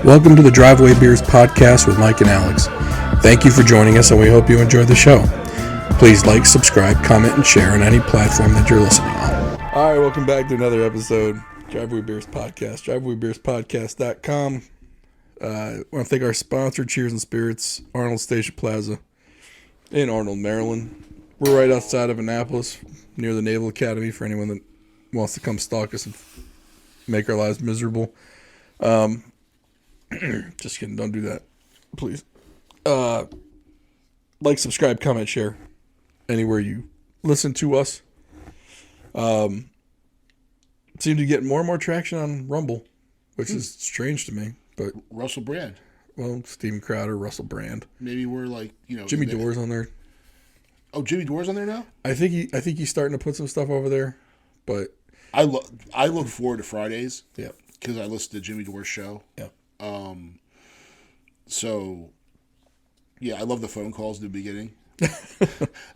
Welcome to the Driveway Beers podcast with Mike and Alex. Thank you for joining us, and we hope you enjoy the show. Please like, subscribe, comment, and share on any platform that you're listening on. All right, welcome back to another episode, Driveway Beers podcast, drivewaybeerspodcast.com. I want to thank our sponsor, Cheers and Spirits, Arnold Station Plaza in Arnold, Maryland. We're right outside of Annapolis, near the Naval Academy, for anyone that wants to come stalk us and make our lives miserable. Just kidding, don't do that, please. Like, subscribe, comment, share anywhere you listen to us. Seem to get more and more traction on Rumble, which is strange to me. But Russell Brand. Well, Steven Crowder, Russell Brand. Maybe we're like, Jimmy Dore's on there. Oh, Jimmy Dore's on there now? I think he's starting to put some stuff over there. But I look forward to Fridays. Yeah. Because I listen to Jimmy Dore's show. Yeah. So, yeah, I love the phone calls in the beginning.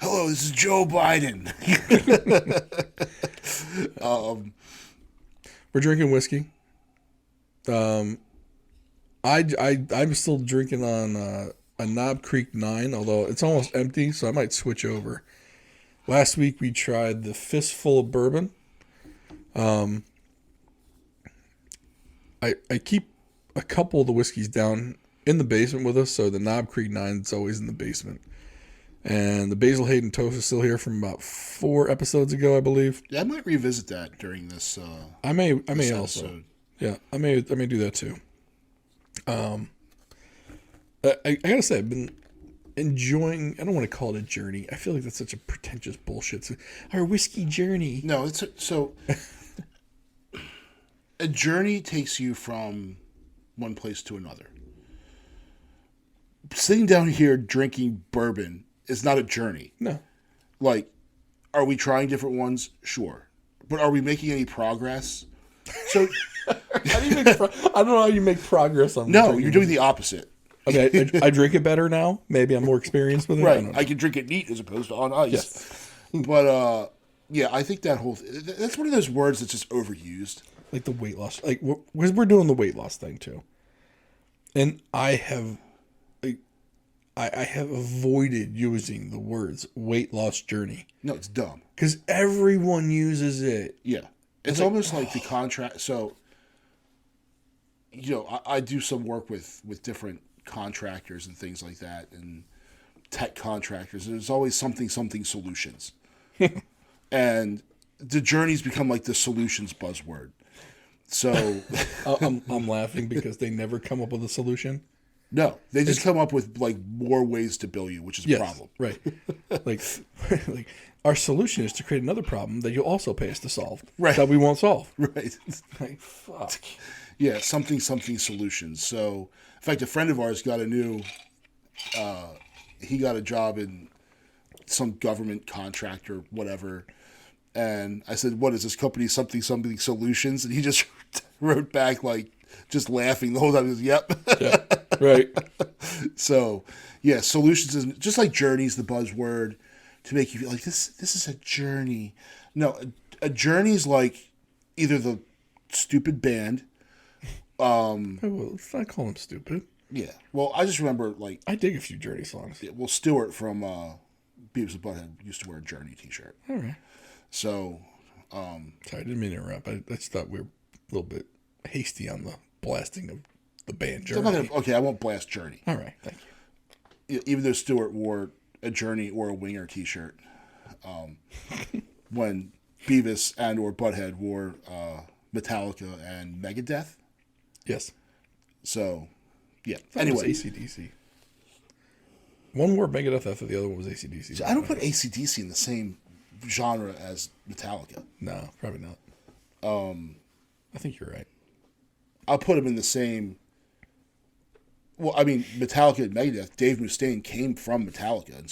Hello, this is Joe Biden. We're drinking whiskey. I'm still drinking on a Knob Creek 9, although it's almost empty, so I might switch over. Last week we tried the Fistful of Bourbon. I keep a couple of the whiskeys down in the basement with us, so the Knob Creek 9 is always in the basement. And the Basil Hayden Toast is still here from about 4 episodes ago, I believe. Yeah, I might revisit that during this. I may this also. episode. Yeah, I may do that too. I gotta say, I've been enjoying. I don't want to call it a journey. I feel like that's such a pretentious bullshit. It's our whiskey journey. No, so a journey takes you from one place to another. Sitting down here drinking bourbon is not a journey. No. Like, are we trying different ones? Sure. But are we making any progress? So how do you make I don't know how you make progress on. No, you're doing the opposite. I mean, I drink it better now. Maybe I'm more experienced with it. Right. I can drink it neat as opposed to on ice. Yes. But yeah, I think that's one of those words that's just overused. Like the weight loss, like because we're doing the weight loss thing too, and I have avoided using the words weight loss journey. No, it's dumb because everyone uses it. Yeah, it's almost like the contract. So, I do some work with different contractors and things like that, and tech contractors. There's always something solutions, and the journey's become like the solutions buzzword. So I'm laughing because they never come up with a solution. No, they just come up with like more ways to bill you, which is a problem. Right. like our solution is to create another problem that you'll also pay us to solve. Right. That we won't solve. Right. Like, fuck. Yeah, something solutions. So, in fact, a friend of ours got he got a job in some government contract or whatever. And I said, what is this company, something solutions? And he just wrote back, like, just laughing the whole time. He goes, yep. Yeah, right. So, yeah, solutions is just like journey's the buzzword to make you feel like this is a journey. No, a journey is like either the stupid band. Well, let's not call them stupid. Yeah. Well, I just remember, like... I dig a few Journey songs. Yeah, well, Stewart from Beavis and Butthead used to wear a Journey t-shirt. All right. So, sorry, I didn't mean to interrupt. I just thought we were a little bit hasty on the blasting of the band Journey. Okay, I won't blast Journey. All right, thank you. Even though Stewart wore a Journey or a Winger t-shirt, when Beavis and or Butthead wore Metallica and Megadeth. Yes. So, yeah. Anyway. It was AC/DC. One wore Megadeth after the other one was AC/DC. So I don't put AC/DC in the same genre as Metallica. No, probably not. I think you're right. I'll put them in the same. Well, I mean, Metallica and Megadeth. Dave Mustaine came from Metallica and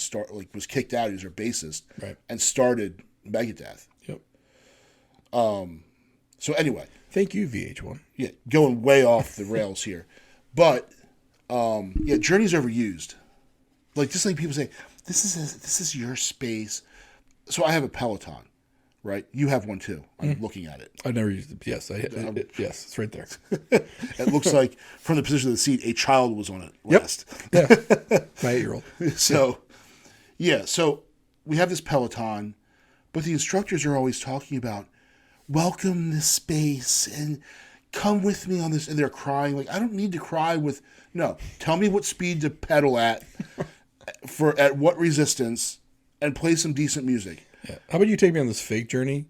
was kicked out. He was their bassist, right? And started Megadeth. Yep. So anyway, thank you, VH1. Yeah, going way off the rails here, but yeah, Journey's overused. Like just like people say, this is your space. So I have a Peloton, right? You have one too. I'm looking at it. I've never used it. Yes, yes, it's right there. It looks like from the position of the seat, a child was on it last. Yeah, my 8-year-old. So, so we have this Peloton, but the instructors are always talking about welcome this space and come with me on this, and they're crying like, I don't need to cry with. No, tell me what speed to pedal at what resistance, and play some decent music. Yeah. How about you take me on this fake journey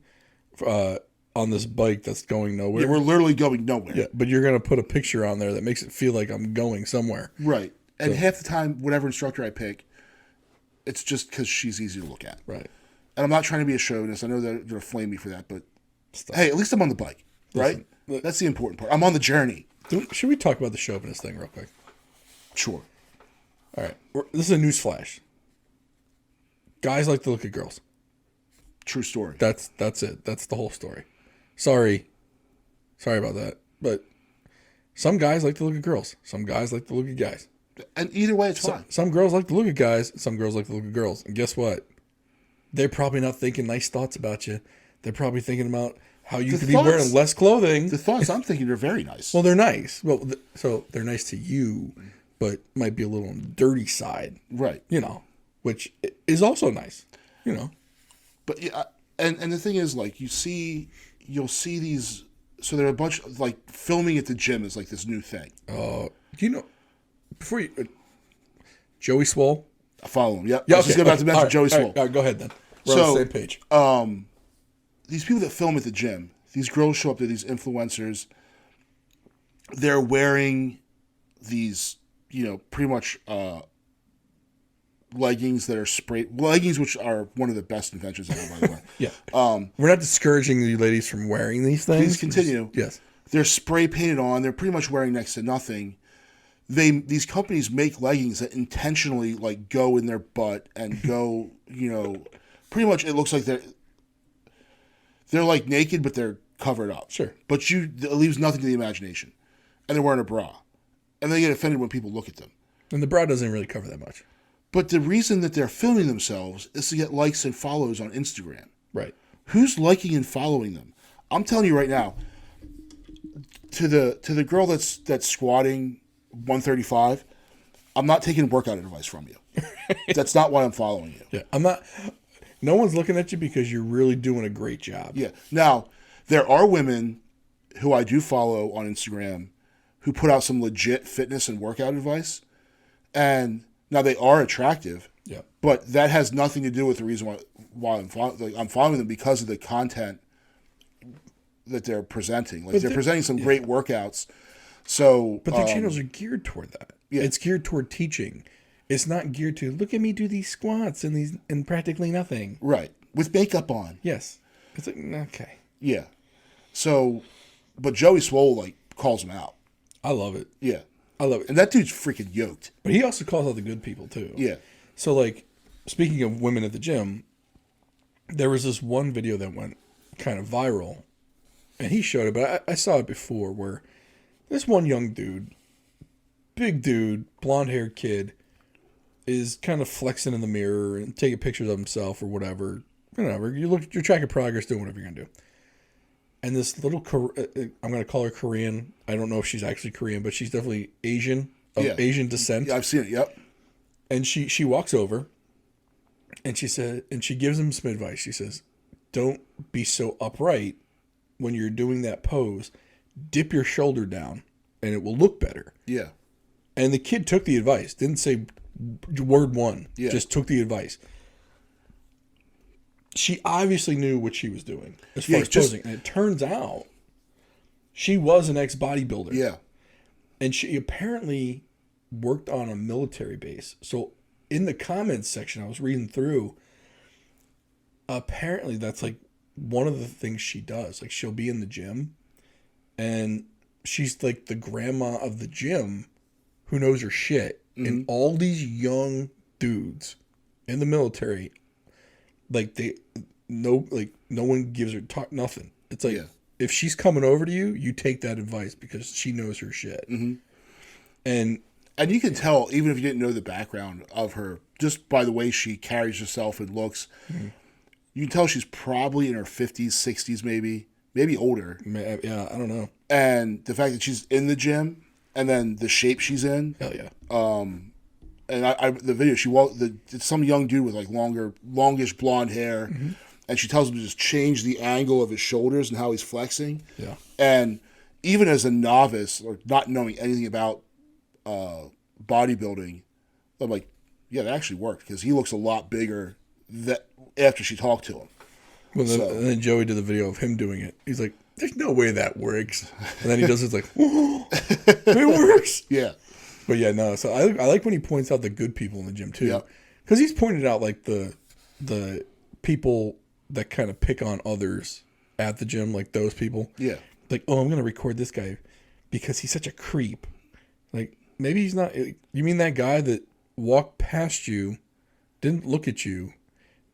on this bike that's going nowhere? Yeah, we're literally going nowhere. Yeah, but you're going to put a picture on there that makes it feel like I'm going somewhere. Right. And half the time, whatever instructor I pick, it's just because she's easy to look at. Right. And I'm not trying to be a chauvinist. I know they're going to flame me for that, but hey, at least I'm on the bike, right? Listen, that's the important part. I'm on the journey. Should we talk about the chauvinist thing real quick? Sure. All right. This is a news flash. Guys like to look at girls. True story. That's it. That's the whole story. Sorry about that. But some guys like to look at girls. Some guys like to look at guys. And either way, it's fine. Some girls like to look at guys. Some girls like to look at girls. And guess what? They're probably not thinking nice thoughts about you. They're probably thinking about how you could be wearing less clothing. The thoughts I'm thinking are very nice. Well, they're nice. Well, so they're nice to you, but might be a little on the dirty side. Right. Which is also nice. But yeah, and the thing is, like, you'll see these. So there are a bunch of, like, filming at the gym is like this new thing. Before you, Joey Swoll. I follow him. Yep. Yeah, I was just about to mention Joey Swoll. All right, go ahead then. We're on the same page. These people that film at the gym, these girls show up there, these influencers. They're wearing these, pretty much leggings that are leggings, which are one of the best inventions ever, by the way. Yeah. We're not discouraging you ladies from wearing these things. Please continue. Yes. They're spray painted on. They're pretty much wearing next to nothing. These companies make leggings that intentionally, like, go in their butt and go, pretty much it looks like they're like naked, but they're covered up. Sure. But it leaves nothing to the imagination. And they're wearing a bra. And they get offended when people look at them. And the bra doesn't really cover that much. But the reason that they're filming themselves is to get likes and follows on Instagram. Right. Who's liking and following them? I'm telling you right now, to the girl that's squatting 135, I'm not taking workout advice from you. That's not why I'm following you. Yeah. I'm not. No one's looking at you because you're really doing a great job. Yeah. Now, there are women who I do follow on Instagram who put out some legit fitness and workout advice. And now they are attractive. Yeah. But that has nothing to do with the reason why I'm following them, because of the content that they're presenting. Like, they're presenting some great workouts. So, but their channels are geared toward that. Yeah. It's geared toward teaching. It's not geared to look at me do these squats and practically nothing. Right. With makeup on. Yes. It's like, okay. Yeah. So, but Joey Swoll, like, calls him out. I love it. Yeah. I love it. And that dude's freaking yoked. But he also calls out the good people too. Yeah. So, like, speaking of women at the gym, there was this one video that went kind of viral, and he showed it, but I saw it before, where this one young dude, big dude, blonde-haired kid, is kind of flexing in the mirror and taking pictures of himself or whatever. You're tracking progress, doing whatever you're going to do. And this little, I'm going to call her Korean. I don't know if she's actually Korean, but she's definitely Asian, Asian descent. Yeah, I've seen it, yep. And she walks over, and she gives him some advice. She says, don't be so upright when you're doing that pose. Dip your shoulder down, and it will look better. Yeah. And the kid took the advice. Didn't say word one. Yeah. Just took the advice. She obviously knew what she was doing as far as posing. And it turns out she was an ex-bodybuilder. Yeah. And she apparently worked on a military base. So in the comments section, I was reading through, apparently that's like one of the things she does. Like, she'll be in the gym, and she's like the grandma of the gym who knows her shit. Mm-hmm. And all these young dudes in the military, like, no one gives her nothing. It's like, if she's coming over to you, you take that advice because she knows her shit. Mm-hmm. And you can tell, even if you didn't know the background of her, just by the way she carries herself and looks, You can tell she's probably in her 50s, 60s, maybe older. Yeah, I don't know. And the fact that she's in the gym, and then the shape she's in. Hell yeah. And the video, it's some young dude with like longish blonde hair, and she tells him to just change the angle of his shoulders and how he's flexing. Yeah. And even as a novice or not knowing anything about bodybuilding, I'm like, yeah, that actually worked because he looks a lot bigger after she talked to him. Well, and then Joey did the video of him doing it. He's like, there's no way that works. And then he does it, like, oh, it works. Yeah. But yeah, no. So I like when he points out the good people in the gym too, because he's pointed out like the people that kind of pick on others at the gym, like those people. Yeah. Like, oh, I'm gonna record this guy because he's such a creep. Like, maybe he's not. You mean that guy that walked past you, didn't look at you,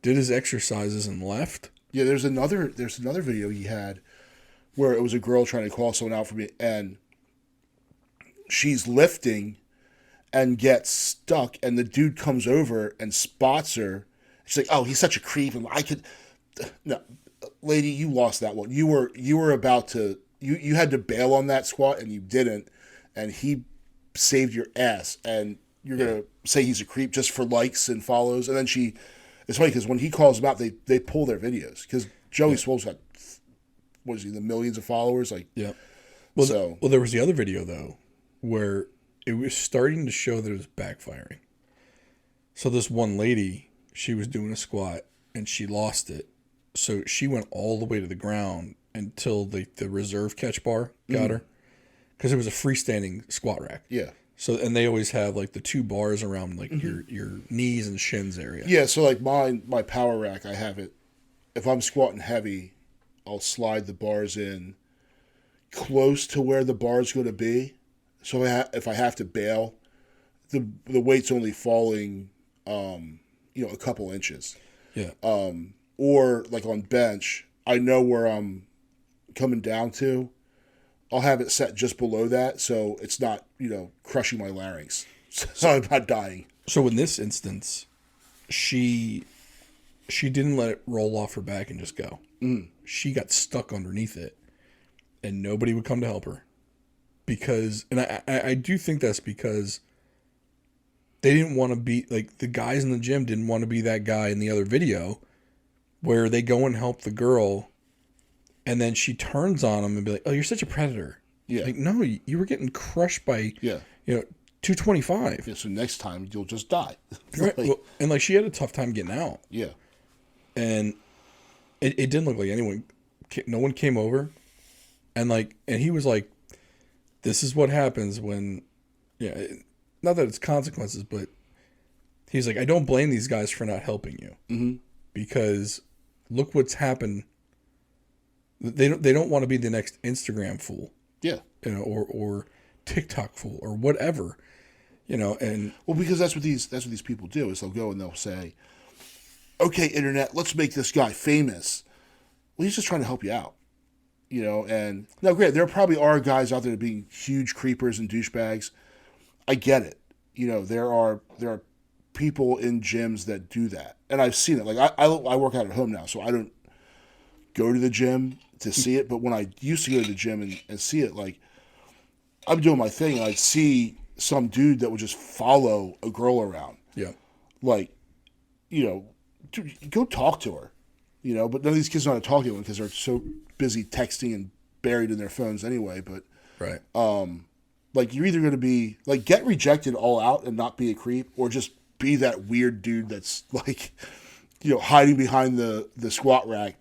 did his exercises and left? Yeah. There's another video he had where it was a girl trying to call someone out for me, and she's lifting and gets stuck, and the dude comes over and spots her. She's like, "Oh, he's such a creep." And no, lady, you lost that one. You were about to, you had to bail on that squat, and you didn't, and he saved your ass. And you're gonna say he's a creep just for likes and follows. And then it's funny because when he calls them out, they pull their videos because Joey Swoll's got, what is he, the millions of followers, like. Yeah. Well, there was the other video though where it was starting to show that it was backfiring. So this one lady, she was doing a squat and she lost it. So she went all the way to the ground until the reserve catch bar got her. Because it was a freestanding squat rack. Yeah. So, and they always have like the two bars around like your knees and shins area. Yeah, so like my power rack, I have it. If I'm squatting heavy, I'll slide the bars in close to where the bar's going to be. So if I have to bail, the weight's only falling, a couple inches. Yeah. Or like on bench, I know where I'm coming down to. I'll have it set just below that, so it's not, crushing my larynx. So I'm not dying. So in this instance, she didn't let it roll off her back and just go. She got stuck underneath it, and nobody would come to help her. Because, and I do think that's because they didn't want to be, like, the guys in the gym didn't want to be that guy in the other video where they go and help the girl, and then she turns on him and be like, oh, you're such a predator. Yeah. Like, no, you were getting crushed by, 225. Yeah, so next time you'll just die. Right. Well, and, like, she had a tough time getting out. Yeah. And it didn't look like no one came over. And, like, and he was like, this is what happens when, not that it's consequences, but he's like, I don't blame these guys for not helping you. Mm-hmm. Because look what's happened. They don't want to be the next Instagram fool. Yeah. Or TikTok fool or whatever. And well, because that's what these people do is they'll go and they'll say, okay, internet, let's make this guy famous. Well, he's just trying to help you out. And now, granted, there probably are guys out there being huge creepers and douchebags. I get it. There are people in gyms that do that, and I've seen it. Like I work out at home now, so I don't go to the gym to see it. But when I used to go to the gym and see it, like I'm doing my thing, and I'd see some dude that would just follow a girl around. Yeah. Like, go talk to her. But none of these kids know how to talk to them because they're so busy texting and buried in their phones anyway. But right. Like you're either going to be like get rejected all out and not be a creep, or just be that weird dude that's like, hiding behind the squat rack,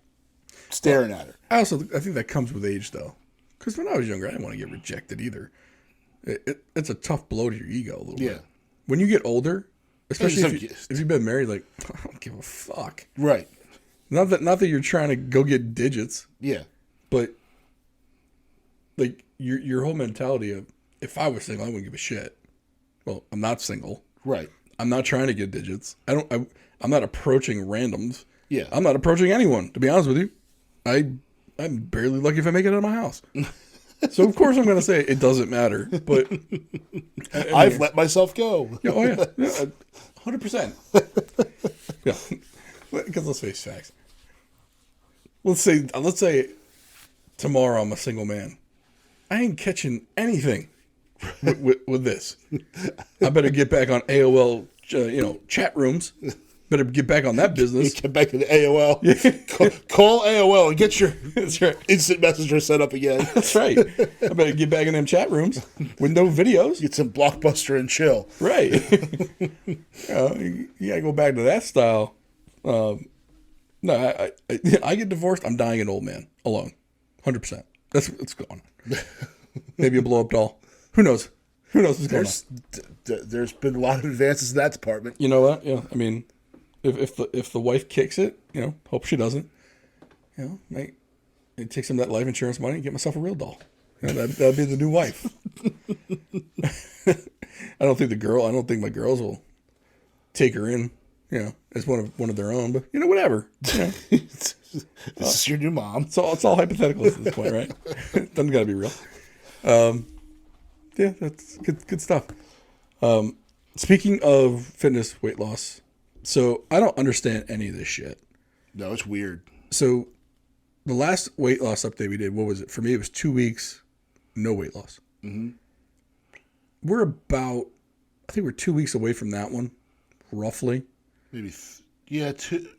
staring at her. I think that comes with age though, because when I was younger, I didn't want to get rejected either. It's a tough blow to your ego a little bit. When you get older, especially if you've been married, like I don't give a fuck. Right. Not that you're trying to go get digits. Yeah. But like your whole mentality of, if I was single, I wouldn't give a shit. Well, I'm not single. Right. I'm not trying to get digits. I'm not approaching randoms. Yeah. I'm not approaching anyone, to be honest with you. I'm barely lucky if I make it out of my house. So of course I'm going to say it doesn't matter, but I've let myself go. Yeah, 100%. Yeah. Because let's face facts. let's say tomorrow I'm a single man. I ain't catching anything with this. I better get back on AOL, chat rooms. Better get back on that business. Get back to the AOL. Call AOL and get your That's right. instant messenger set up again. That's right. I better get back in them chat rooms with no videos. Get some Blockbuster and chill. Right. You gotta go back to that style. No, I get divorced. I'm dying an old man alone, 100%. That's what's going on. Maybe a blow up doll. Who knows? Who knows what's going on? There's been a lot of advances in that department. You know what? Yeah. I mean, if the wife kicks it, hope she doesn't. It takes some of that life insurance money and get myself a real doll. That'd be the new wife. I don't think my girls will take her in, as one of their own. But whatever. This is your new mom. It's all hypothetical at this point, right? It doesn't got to be real. Yeah, that's good stuff. Speaking of fitness, weight loss, so I don't understand any of this shit. No, it's weird. So the last weight loss update we did, what was it? For me, it was 2 weeks, no weight loss. Mm-hmm. I think we're 2 weeks away from that one, roughly. Maybe, two.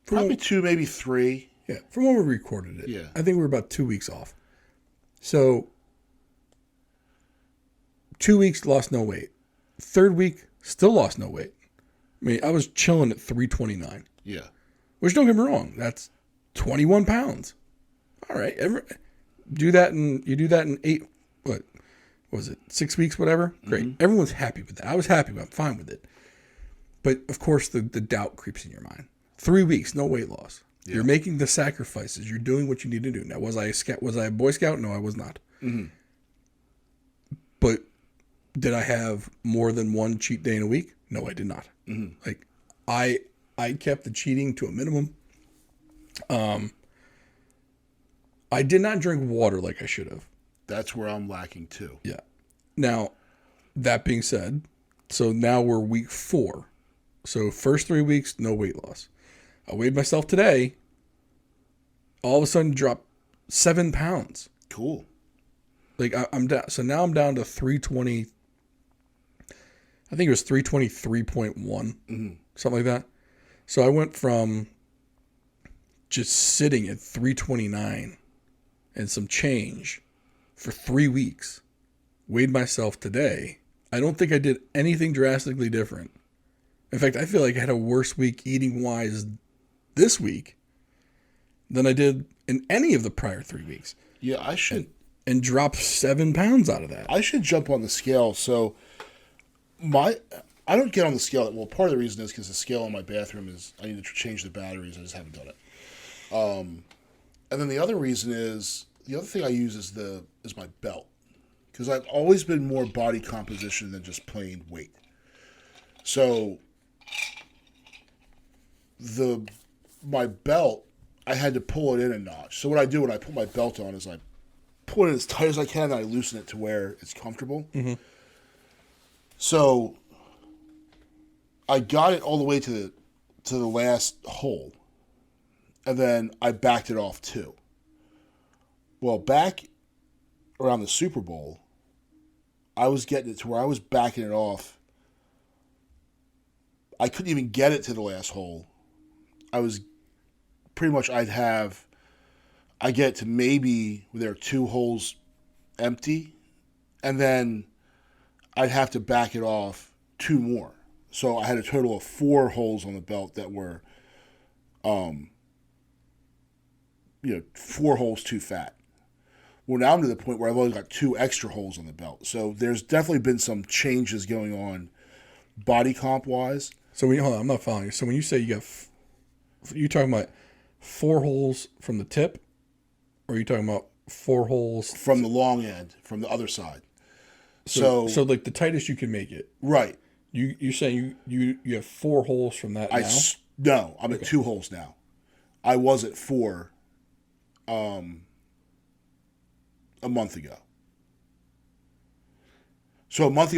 Probably 2, maybe 3. Yeah, from when we recorded it. Yeah. I think we're about 2 weeks off. So 2 weeks, lost no weight. Third week, still lost no weight. I mean, I was chilling at 329. Yeah. Which, don't get me wrong, that's 21 pounds. All right. You do that in 6 weeks, whatever? Great. Mm-hmm. Everyone's happy with that. I was happy with it. I'm fine with it. But, of course, the doubt creeps in your mind. 3 weeks, no weight loss. Yeah. You're making the sacrifices. You're doing what you need to do. Now, was I a Boy Scout? No, I was not. Mm-hmm. But did I have more than one cheat day in a week? No, I did not. Mm-hmm. Like, I kept the cheating to a minimum. I did not drink water like I should have. That's where I'm lacking too. Yeah. Now, that being said, so now we're week 4. So first 3 weeks, no weight loss. I weighed myself today. All of a sudden, dropped 7 pounds. Cool. Like I'm down. So now I'm down to 320. I think it was 323.1, something like that. So I went from just sitting at 329 and some change for 3 weeks. Weighed myself today. I don't think I did anything drastically different. In fact, I feel like I had a worse week eating-wise this week than I did in any of the prior 3 weeks. Yeah, I should. And dropped 7 pounds out of that. I should jump on the scale. So I don't get on the scale. Well, part of the reason is because the scale in my bathroom is I need to change the batteries. I just haven't done it. And then the other reason is the other thing I use is my belt, because I've always been more body composition than just plain weight. So my belt, I had to pull it in a notch. So what I do when I put my belt on is I pull it in as tight as I can and I loosen it to where it's comfortable. Mm-hmm. So I got it all the way to the last hole, and then I backed it off too. Well, back around the Super Bowl, I was getting it to where I was backing it off. I couldn't even get it to the last hole. I was pretty much, I get it to maybe there are 2 holes empty, and then I'd have to back it off 2 more. So I had a total of 4 holes on the belt that were, 4 holes too fat. Well, now I'm to the point where I've only got 2 extra holes on the belt. So there's definitely been some changes going on body comp wise. So hold on, I'm not following you. So when you say you talking about 4 holes from the tip, or are you talking about 4 holes from the long end, from the other side? So like the tightest you can make it. Right. You're saying you have 4 holes from that now? No, I'm at 2 holes now. I was at 4 a month ago. So a month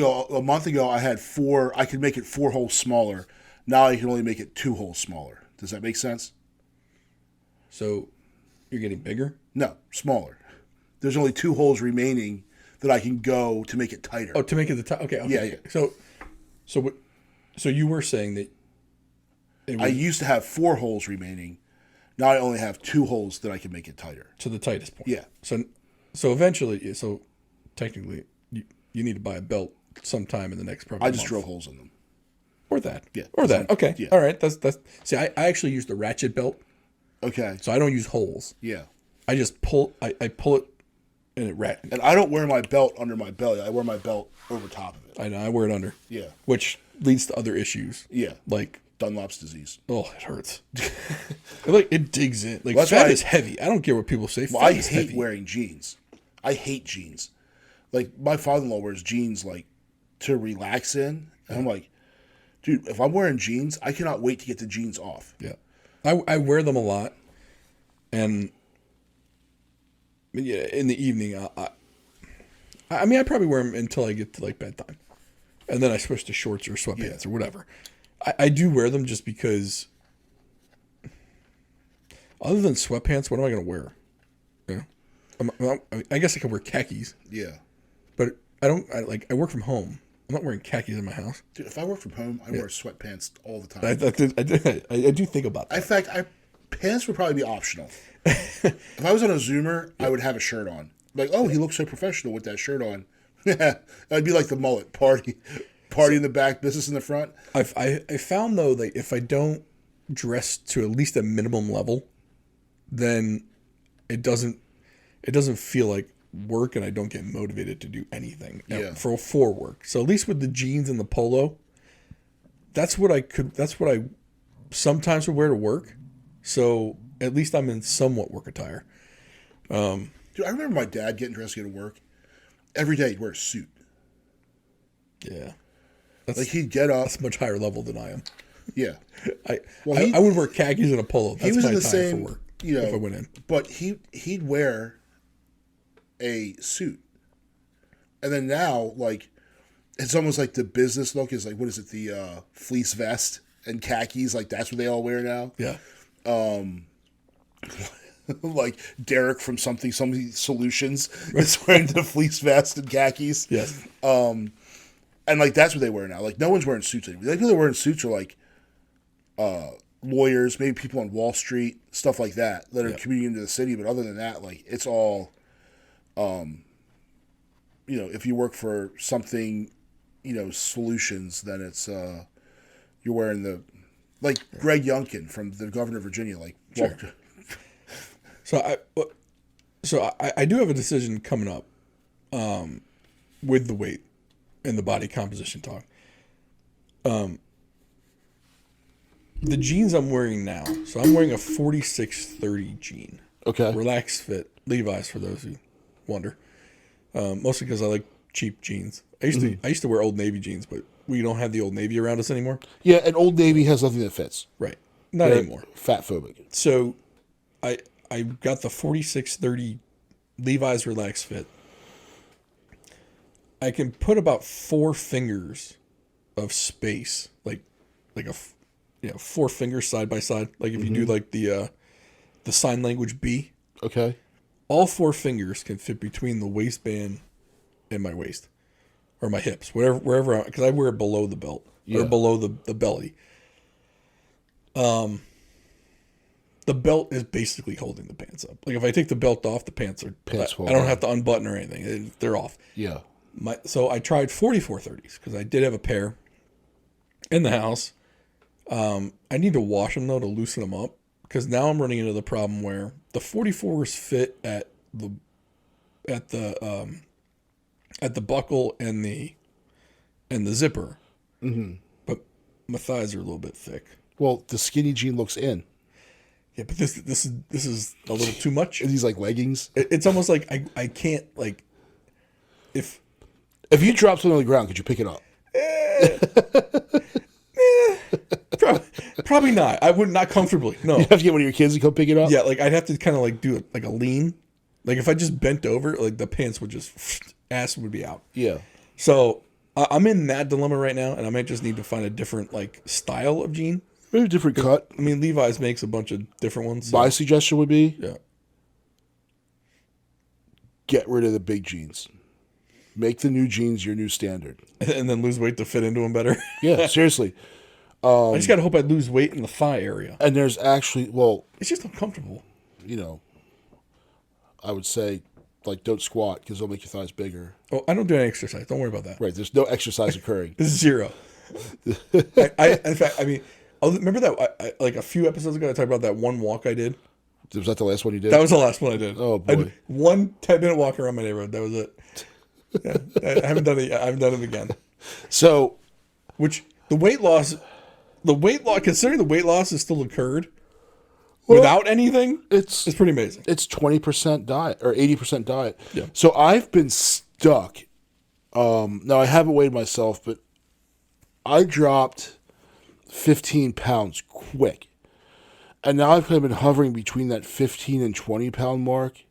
ago I had 4, I could make it 4 holes smaller. Now I can only make it 2 holes smaller. Does that make sense? So you're getting bigger? No, smaller. There's only 2 holes remaining that I can go to make it tighter. Oh, to make it the top. Okay. Yeah. So you were saying that I used to have 4 holes remaining. Now I only have 2 holes that I can make it tighter. to the tightest point. Yeah. So eventually, technically, you need to buy a belt sometime in the next probably I just month. drill holes in them. Or that. Yeah. Or that. Okay. Yeah. All right. That's. See, I actually use the ratchet belt, Okay. so I don't use holes. Yeah. I just pull. I pull it, and it And I don't wear my belt under my belly. I wear my belt over top of it. I know. I wear it under. Yeah. Which leads to other issues. Yeah. Like, Dunlop's disease. oh, it hurts. It digs in. Like, Well, that's fat why is heavy. I don't care what people say. Well, Fat I is hate heavy. wearing jeans. I hate jeans. Like, my father-in-law wears jeans, like, to relax in. And I'm like, dude, if I'm wearing jeans, I cannot wait to get the jeans off. Yeah, I wear them a lot, and yeah, in the evening, I probably wear them until I get to like bedtime, and then I switch to shorts or sweatpants or whatever. I do wear them just because. Other than sweatpants, what am I going to wear? Yeah, I guess I could wear khakis. Yeah. But I don't. I work from home. I'm not wearing khakis in my house. Dude, if I work from home, I wear sweatpants all the time. I do think about that. In fact, pants would probably be optional. If I was on a Zoomer, I would have a shirt on. Like, oh, he looks so professional with that shirt on. I'd be like the mullet party in the back, business in the front. I found though that if I don't dress to at least a minimum level, then it doesn't feel like work, and I don't get motivated to do anything for work. So at least with the jeans and the polo, that's what I sometimes would wear to work. So at least I'm in somewhat work attire. Dude, I remember my dad getting dressed to go to work. Every day he'd wear a suit. Yeah. Like he'd get up. That's much higher level than I am. Yeah. I would wear khakis and a polo. That's he was my in the time same, for work. if I went in. But he'd wear a suit. And then now, like, it's almost like the business look is like, what is it, the fleece vest and khakis, like that's what they all wear now. Yeah. Like Derek from Something Solutions is wearing the fleece vest and khakis. Yes. And like that's what they wear now. Like no one's wearing suits anymore. The people that are wearing suits are like lawyers, maybe people on Wall Street, stuff like that are commuting into the city. But other than that, like it's all, if you work for something, solutions, then it's you're wearing the Greg Youngkin from the governor of Virginia, like. Sure. So I do have a decision coming up with the weight and the body composition talk. The jeans I'm wearing now, so I'm wearing a 4630 jean. Okay. Relaxed fit, Levi's for those who wonder. Mostly because I like cheap jeans. I used to wear Old Navy jeans, but we don't have the Old Navy around us anymore. Yeah, and Old Navy has nothing that fits. Right. Not anymore. Fat phobic. So I got the 4630 Levi's Relaxed Fit. I can put about 4 fingers of space, like 4 fingers side by side. Like if you do like the sign language B. Okay. All 4 fingers can fit between the waistband and my waist, or my hips, wherever. Because I wear it below the belt or below the belly. The belt is basically holding the pants up. Like if I take the belt off, the pants are. I don't have to unbutton or anything; they're off. Yeah. So I tried 4430s because I did have a pair in the house. I need to wash them though to loosen them up because now I'm running into the problem where the 44s fit at the buckle and the zipper, but my thighs are a little bit thick. Well, the skinny jean looks in. Yeah, but this is a little too much. Are these like leggings? It's almost like I can't like if you drop something on the ground, could you pick it up? Probably not. I would not comfortably. No, you have to get one of your kids to come pick it up. Yeah, like I'd have to kind of like do like a lean. Like if I just bent over, like the pants would just ass would be out. Yeah. So I'm in that dilemma right now, and I might just need to find a different like style of jean. Very different cut. I mean, Levi's makes a bunch of different ones. So. My suggestion would be Yeah. get rid of the big jeans. Make the new jeans your new standard. And then lose weight to fit into them better. Yeah, seriously. I just got to hope I lose weight in the thigh area. And there's actually, well, It's just uncomfortable. you know, I would say, like, don't squat because it'll make your thighs bigger. Oh, I don't do any exercise. Don't worry about that. Right. There's no exercise occurring. Zero. In fact, I mean, remember that like a few episodes ago I talked about that one walk I did. Was that the last one you did? That was the last one I did. Oh, boy. I did 1 10-minute walk around my neighborhood. That was it. Yeah, I haven't done it yet. I haven't done it again. So, Which considering the weight loss has still occurred without anything, it's pretty amazing. it's 20% diet or 80% diet. Yeah. So I've been stuck. Now I haven't weighed myself, but I dropped 15 pounds quick. And now I've kind of been hovering between that 15 and 20 pound mark.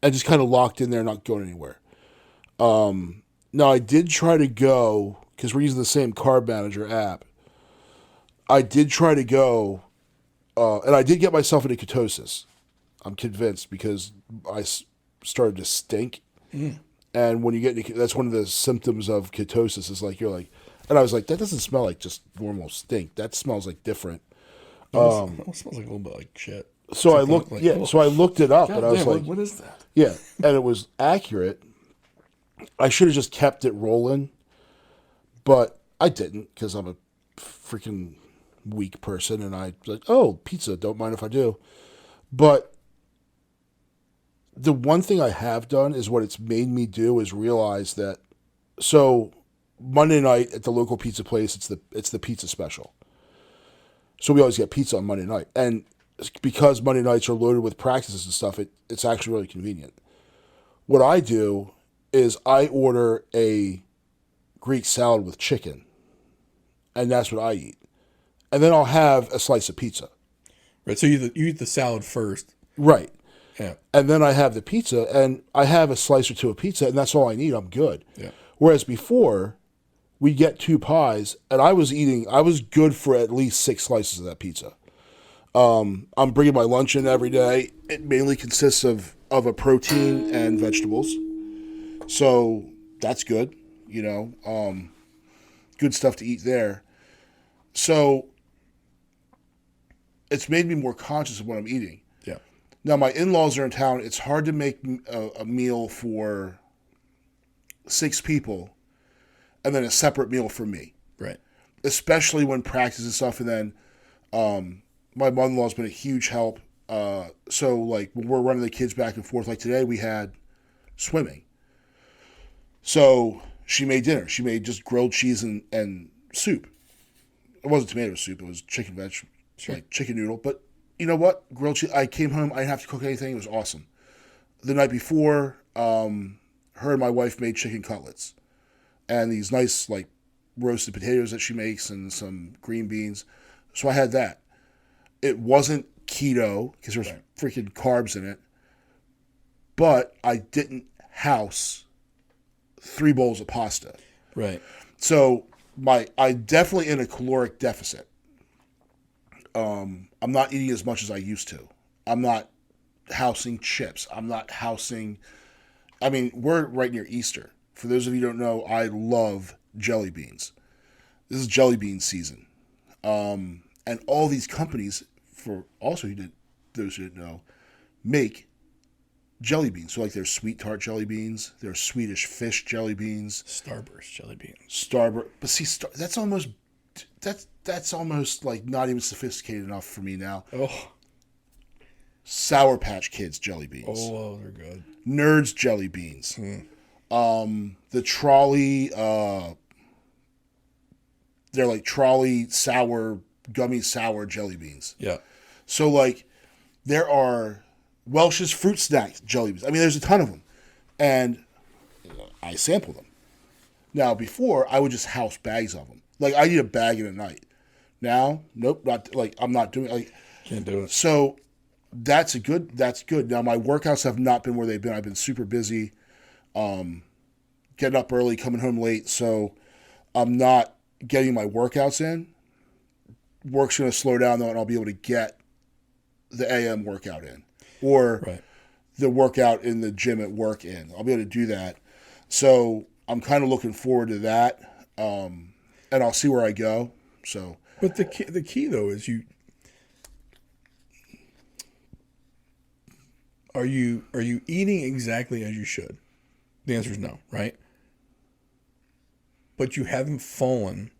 And just kind of locked in there, not going anywhere. Now I did try to go, because we're using the same Carb Manager app. I did try to go, and I did get myself into ketosis. I'm convinced, because I started to stink. And when you get into, that's one of the symptoms of ketosis, is like, you're like, and I was like, that doesn't smell like just normal stink. That smells like different. It smells like a little bit like shit. So I looked, so I looked it up, and I was like, what is that? yeah, and it was accurate. I should have just kept it rolling, but I didn't, because I'm a freaking weak person, and I was like, oh, pizza, don't mind if I do. But the one thing I have done is what it's made me do is realize that, so Monday night at the local pizza place, it's the pizza special. So we always get pizza on Monday night. And because Monday nights are loaded with practices and stuff, it's actually really convenient. What I do is I order a Greek salad with chicken, and that's what I eat. And then I'll have a slice of pizza. Right, so you eat the salad first. Right. Yeah. And then I have the pizza, and I have a slice or two of pizza, and that's all I need. I'm good. Yeah. Whereas before, we'd get 2 pies, and I was good for at least 6 slices of that pizza. I'm bringing my lunch in every day. It mainly consists of a protein and vegetables. So that's good, good stuff to eat there. So it's made me more conscious of what I'm eating. Yeah. Now, my in-laws are in town. It's hard to make a meal for 6 people and then a separate meal for me. Right. Especially when practice and stuff. And then my mother-in-law's been a huge help. So, like, when we're running the kids back and forth, like today we had swimming. So she made dinner. She made just grilled cheese and soup. It wasn't tomato soup. It was chicken like chicken noodle. But you know what? Grilled cheese. I came home. I didn't have to cook anything. It was awesome. The night before, her and my wife made chicken cutlets. And these nice, like, roasted potatoes that she makes and some green beans. So I had that. It wasn't keto because there's freaking carbs in it. But I didn't house 3 bowls of pasta. Right. So I definitely in a caloric deficit. I'm not eating as much as I used to. I'm not housing chips. I'm not housing. I mean, we're right near Easter. For those of you who don't know, I love jelly beans. This is jelly bean season. And all these companies, for also those who didn't know, make jelly beans. So like there's sweet tart jelly beans, there's Swedish fish jelly beans, Starburst jelly beans. Starburst, but see, that's almost like not even sophisticated enough for me now. Oh. Sour Patch Kids jelly beans. Oh, they're good. Nerds jelly beans. The trolley, they're like trolley gummy sour jelly beans. Yeah. So like there are Welch's fruit snack jelly beans. I mean, there's a ton of them. And I sample them. Now, before, I would just house bags of them. Like, I eat a bag in a night. Now, nope, not like I'm not doing like. Can't do it. So that's good. Now, my workouts have not been where they've been. I've been super busy, getting up early, coming home late. So I'm not getting my workouts in. work's going to slow down though, and I'll be able to get the AM workout in, or Right. the workout in the gym at work in. I'll be able to do that. So I'm kind of looking forward to that, and I'll see where I go. So, But the key though is are you eating exactly as you should? The answer is no, right? But you haven't fallen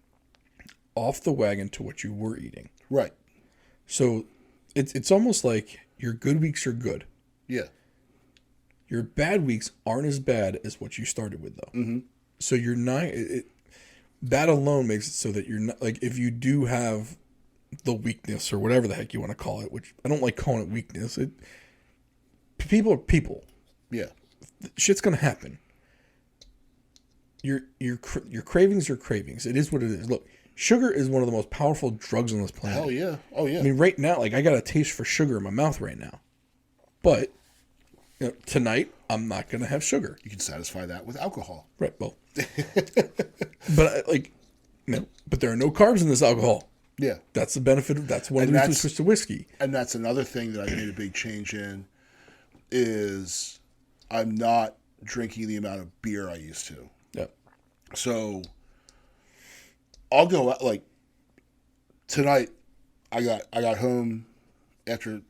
off the wagon to what you were eating. right. So it's almost like your good weeks are good. Yeah. Your bad weeks aren't as bad as what you started with, though. Mm-hmm. So you're not. That alone makes it so that you're not, like, if you do have the weakness or whatever the heck you want to call it, which I don't like calling it weakness. People are people. Yeah. Shit's gonna happen. Your cravings are cravings. It is what it is. Look, sugar is one of the most powerful drugs on this planet. Hell yeah. Oh yeah. I mean, right now, like, I got a taste for sugar in my mouth right now, but tonight I'm not gonna have sugar. You can satisfy that with alcohol. Right. Well, but but there are no carbs in this alcohol. Yeah. That's the benefit. That's one of the reasons we switched to whiskey. And that's another thing that I made a big change in is I'm not drinking the amount of beer I used to. Yep. So I'll go out, like tonight. I got home after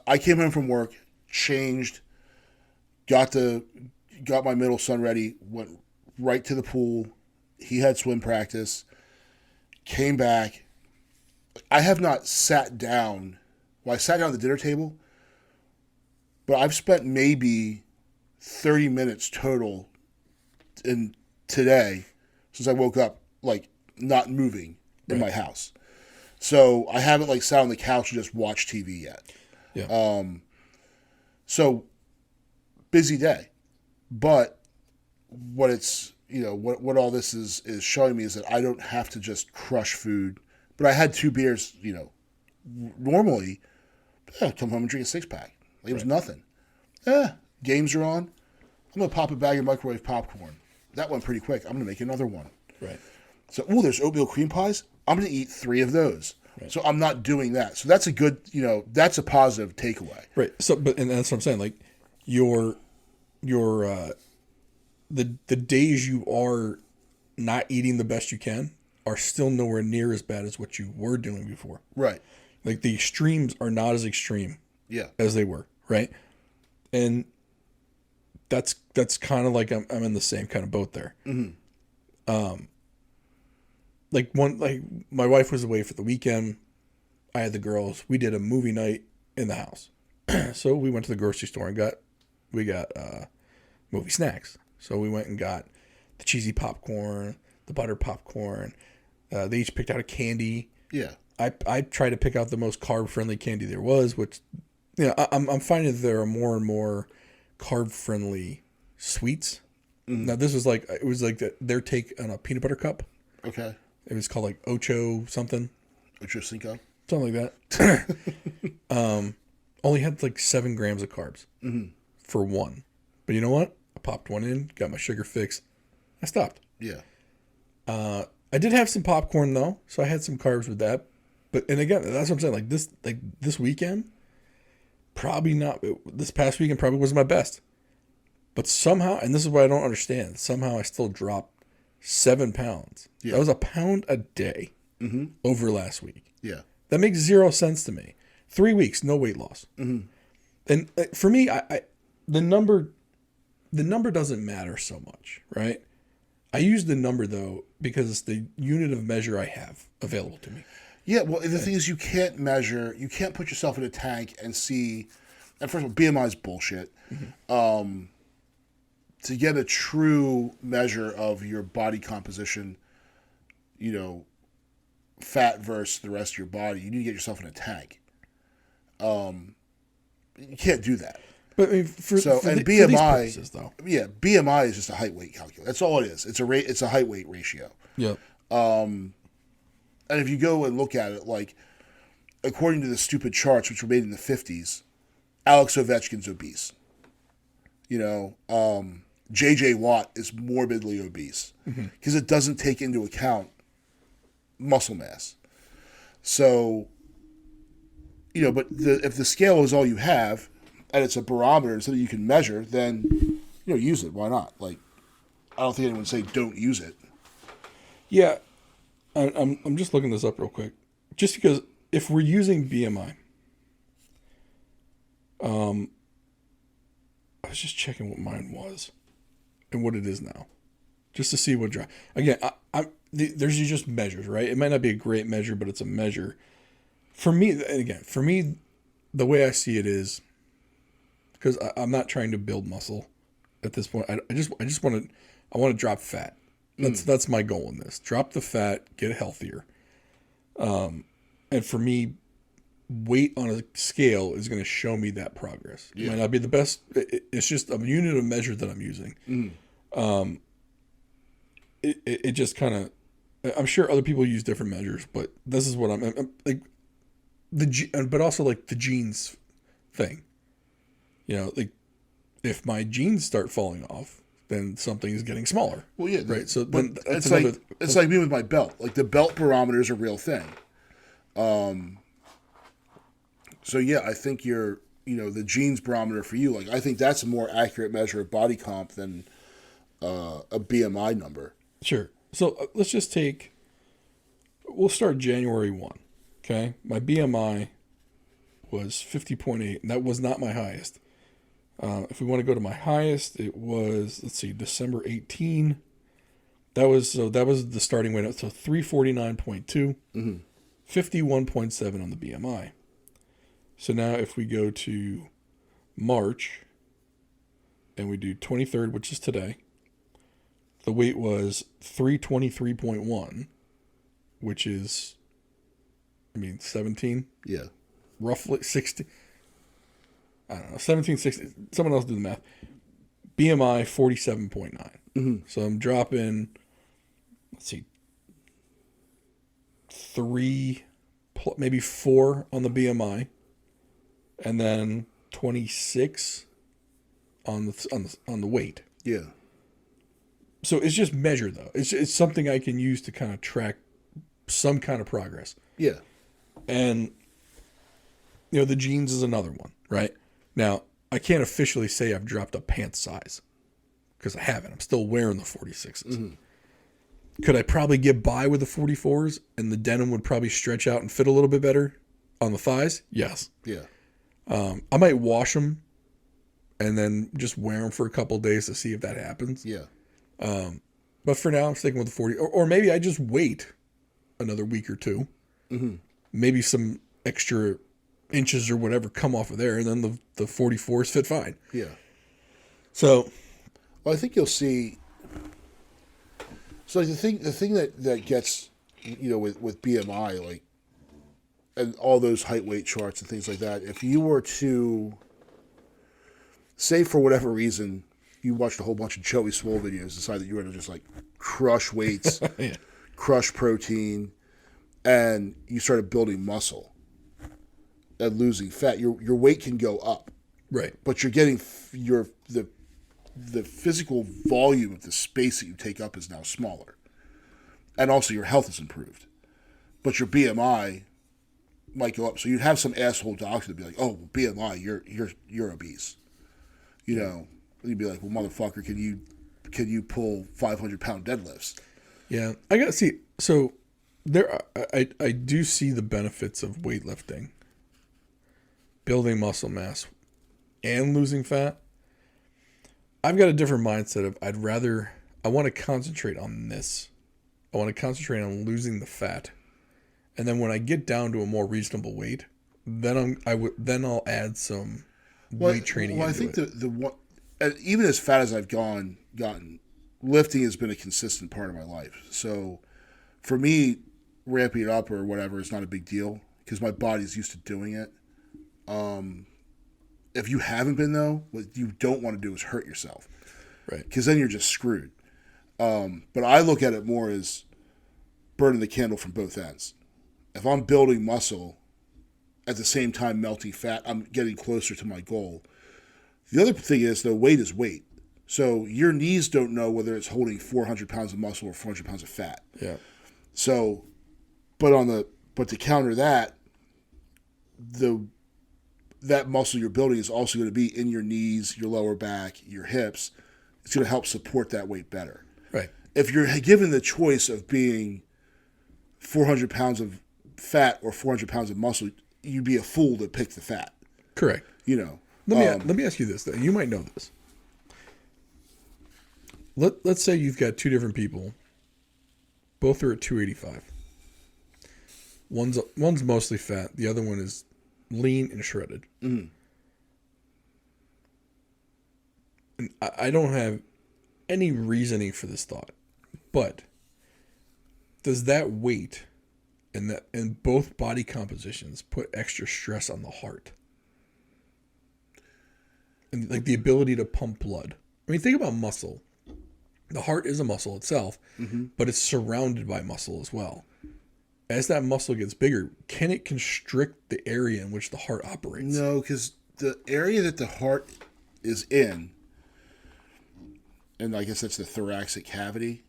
I came home from work, changed, got my middle son ready, went right to the pool. He had swim practice. Came back. I have not sat down. Well, I sat down at the dinner table, but I've spent maybe 30 minutes total in today since I woke up, like, not moving in my house. So I haven't, like, sat on the couch and just watched TV yet. Yeah. So busy day. But what it's, what all this is showing me is that I don't have to just crush food. But I had 2 beers, normally, I'd come home and drink a 6-pack. Like, it was nothing. Games are on. I'm going to pop a bag of microwave popcorn. That went pretty quick. I'm going to make another one. Right. So, there's oatmeal cream pies. I'm going to eat 3 of those. Right. So I'm not doing that. So that's a good, that's a positive takeaway. Right. So, and that's what I'm saying. Like, the days you are not eating the best you can are still nowhere near as bad as what you were doing before. Right. Like, the extremes are not as extreme as they were, right? And that's kind of like I'm in the same kind of boat there. Mm-hmm. Like my wife was away for the weekend. I had the girls. We did a movie night in the house. So we went to the grocery store and got movie snacks. So we went and got the cheesy popcorn, the butter popcorn. They each picked out a candy. Yeah. I tried to pick out the most carb-friendly candy there was, which, I'm finding that there are more and more carb-friendly sweets. Mm-hmm. Now, this was it was like their take on a peanut butter cup. Okay. It was called like Ocho something. Ocho Cinco? Something like that. Only had like 7 grams of carbs for one. But you know what? I popped one in, got my sugar fix. I stopped. Yeah. I did have some popcorn though, so I had some carbs with that. But, and again, that's what I'm saying. Like this weekend, probably not. This past weekend probably wasn't my best. But somehow, and this is what I don't understand, somehow I still dropped 7 pounds. Yeah. That was 1 pound a day over last week. Yeah. That makes 0 sense to me. 3 weeks, no weight loss. Mm-hmm. And for me, the number doesn't matter so much, right? I use the number, though, because it's the unit of measure I have available to me. Yeah, well, the thing is, you can't put yourself in a tank and see, and first of all, BMI is bullshit. Mm-hmm. To get a true measure of your body composition, fat versus the rest of your body, you need to get yourself in a tank. You can't do that. But I mean, BMI, for these purposes, though. Yeah, BMI is just a height weight calculation. That's all it is. It's a height weight ratio. Yep. And if you go and look at it, like, according to the stupid charts, which were made in the 50s, Alex Ovechkin's obese. J.J. Watt is morbidly obese because it doesn't take into account muscle mass. So, but if the scale is all you have, and it's a barometer so that you can measure, then use it. Why not? Like, I don't think anyone would say don't use it. Yeah, I'm just looking this up real quick, just because if we're using BMI, I was just checking what mine was and what it is now, just to see what drive. Again, there's just measures, right? It might not be a great measure, but it's a measure. For me, the way I see it is, because I'm not trying to build muscle at this point. I just want to drop fat. That's my goal in this. Drop the fat, get healthier. And for me, weight on a scale is going to show me that progress. It might not be the best. It's just a unit of measure that I'm using. It just kind of. I'm sure other people use different measures, but this is what I'm like. But also like the jeans thing. Like if my jeans start falling off, then something is getting smaller. Well, yeah, right. So but then that's it's like me with my belt. Like the belt barometer is a real thing. So yeah, I think the jeans barometer for you. Like I think that's a more accurate measure of body comp than a BMI number. Sure. So let's just we'll start January 1. Okay. My BMI was 50.8, and that was not my highest. If we want to go to my highest, it was, December 18. That was the starting weight. So 349.2, 51.7 on the BMI. So now if we go to March and we do 23rd, which is today, the weight was 323.1, which is, 17? Yeah. Roughly 60. I don't know, 17, 16. Someone else do the math. BMI 47.9. So I'm dropping, 3, maybe 4 on the BMI, and then 26 on the weight. Yeah. So it's just measured though. It's something I can use to kind of track some kind of progress. Yeah. And the jeans is another one, right? Now, I can't officially say I've dropped a pant size because I haven't. I'm still wearing the 46s. Could I probably get by with the 44s and the denim would probably stretch out and fit a little bit better on the thighs? Yes. Yeah. I might wash them and then just wear them for a couple of days to see if that happens. Yeah. But for now, I'm sticking with the 40. Or maybe I just wait another week or two. Maybe some extra inches or whatever come off of there, and then the 44s fit fine. Yeah. So, well, I think you'll see. So like the thing that gets with BMI, like, and all those height weight charts and things like that, if you were to say for whatever reason you watched a whole bunch of Joey Swoll videos, decide that you were going to just like crush weights, crush protein, and you started building muscle and losing fat, your weight can go up, right? But you're getting the physical volume of the space that you take up is now smaller, and also your health is improved, but your BMI might go up. So you'd have some asshole doctor to be like, "Oh, BMI, you're obese," You'd be like, "Well, motherfucker, can you pull 500-pound deadlifts?" Yeah, I gotta see. So I do see the benefits of weightlifting, building muscle mass, and losing fat. I've got a different mindset of I want to concentrate on this. I want to concentrate on losing the fat, and then when I get down to a more reasonable weight, then I'll add some weight training. Well, I think the one, even as fat as I've gotten, lifting has been a consistent part of my life. So for me, ramping it up or whatever is not a big deal because my body's used to doing it. If you haven't been, though, what you don't want to do is hurt yourself. Right. Because then you're just screwed. But I look at it more as burning the candle from both ends. If I'm building muscle, at the same time melting fat, I'm getting closer to my goal. The other thing is, though, weight is weight. So your knees don't know whether it's holding 400 pounds of muscle or 400 pounds of fat. Yeah. So, but on the But to counter that, that muscle you're building is also going to be in your knees, your lower back, your hips. It's going to help support that weight better. Right. If you're given the choice of being 400 pounds of fat or 400 pounds of muscle, you'd be a fool to pick the fat. Correct. You know. Let me ask you this. Then. You might know this. Let's say you've got two different people. Both are at 285. One's mostly fat. The other one is lean and shredded. Mm. And I don't have any reasoning for this thought, but does that weight and both body compositions put extra stress on the heart? And like the ability to pump blood. I mean, think about muscle. The heart is a muscle itself, but it's surrounded by muscle as well. As that muscle gets bigger, can it constrict the area in which the heart operates? No, because the area that the heart is in, and I guess that's the thoracic cavity,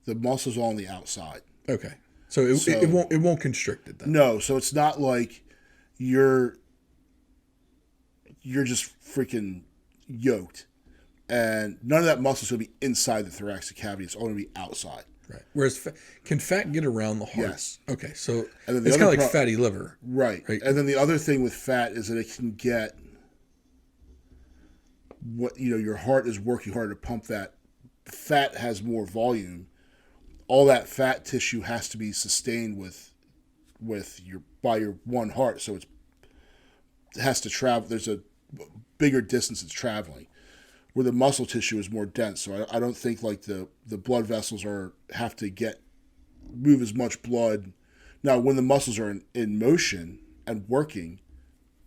the muscle's all on the outside. Okay. So it won't constrict it then. No, so it's not like you're just freaking yoked. And none of that muscle's going to be inside the thoracic cavity. It's all going to be outside. Right. Whereas, can fat get around the heart? Yes. Okay, so and then it's kind of like fatty liver. Right. And then the other thing with fat is that it can get your heart is working hard to pump that. Fat has more volume. All that fat tissue has to be sustained by your one heart, so it has to travel. There's a bigger distance it's traveling. Where the muscle tissue is more dense, so I don't think like the blood vessels have to move as much blood. Now, when the muscles are in motion and working,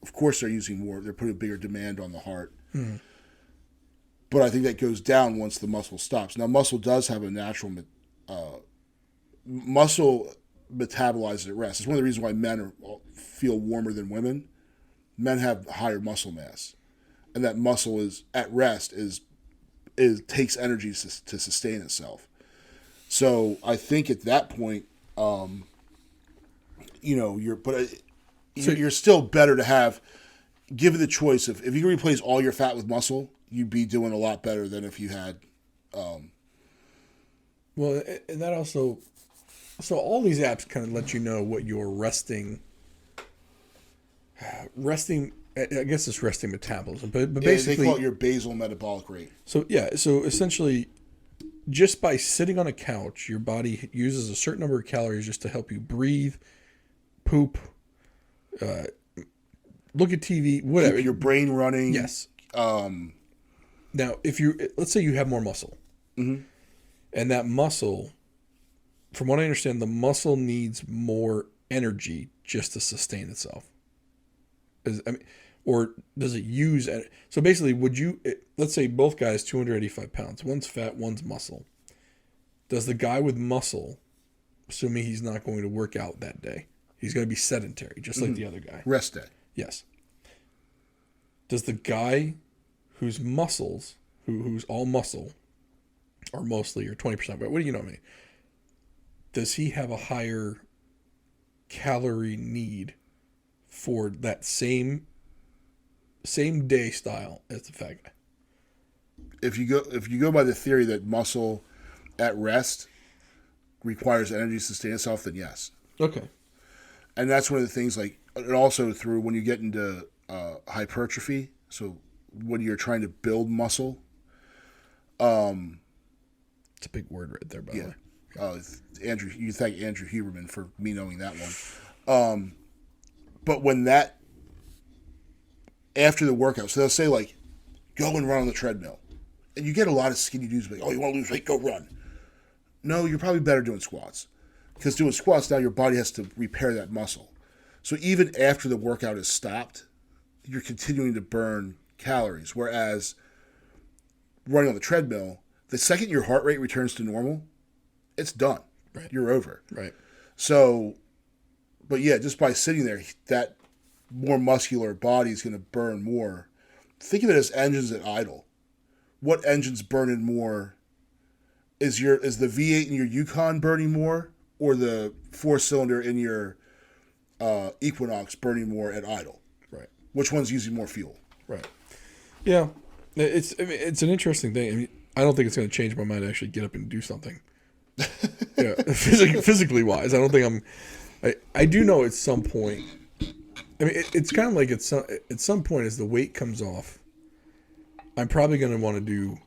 of course they're using more. They're putting a bigger demand on the heart. Mm-hmm. But I think that goes down once the muscle stops. Now, muscle does have a natural muscle metabolizes at rest. It's one of the reasons why men feel warmer than women. Men have higher muscle mass. And that muscle is at rest it takes energy to sustain itself. So I think at that point, you're still better to have, given the choice of if you can replace all your fat with muscle, you'd be doing a lot better than if you had. Well, and that also, so all these apps kind of let you know what your resting. I guess it's resting metabolism, but basically they call it your basal metabolic rate. So essentially, just by sitting on a couch, your body uses a certain number of calories just to help you breathe, poop, look at TV, whatever. Keep your brain running. Yes. Now, let's say you have more muscle, and that muscle, from what I understand, the muscle needs more energy just to sustain itself. Or does it use? So basically, let's say both guys 285 pounds. One's fat, one's muscle. Does the guy with muscle, assuming he's not going to work out that day, he's going to be sedentary, just like the other guy. Rest day. Yes. Does the guy whose muscles, who's all muscle, or mostly, or 20%, but what do you know me? Does he have a higher calorie need for that same day style as the fat guy? If you go by the theory that muscle at rest requires energy to sustain itself, then yes. Okay. And that's one of the things, like, and also through when you get into hypertrophy, so when you're trying to build muscle. It's a big word right there, by the way. You thank Andrew Huberman for me knowing that one. But when that, after the workout, so they'll say, like, go and run on the treadmill. And you get a lot of skinny dudes like, oh, you want to lose weight? Go run. No, you're probably better doing squats. Because doing squats, now your body has to repair that muscle. So even after the workout is stopped, you're continuing to burn calories. Whereas running on the treadmill, the second your heart rate returns to normal, it's done. Right. You're over. Right. So, but yeah, just by sitting there, that more muscular body is going to burn more. Think of it as engines at idle. What engine's burning more? Is the V8 in your Yukon burning more, or the 4-cylinder in your Equinox burning more at idle? Right. Which one's using more fuel? Right. Yeah. It's an interesting thing. I mean, I don't think it's going to change my mind to actually get up and do something. Yeah, physically wise, I don't think I do know at some point. I mean, it's kind of like at some point as the weight comes off, I'm probably going to want to do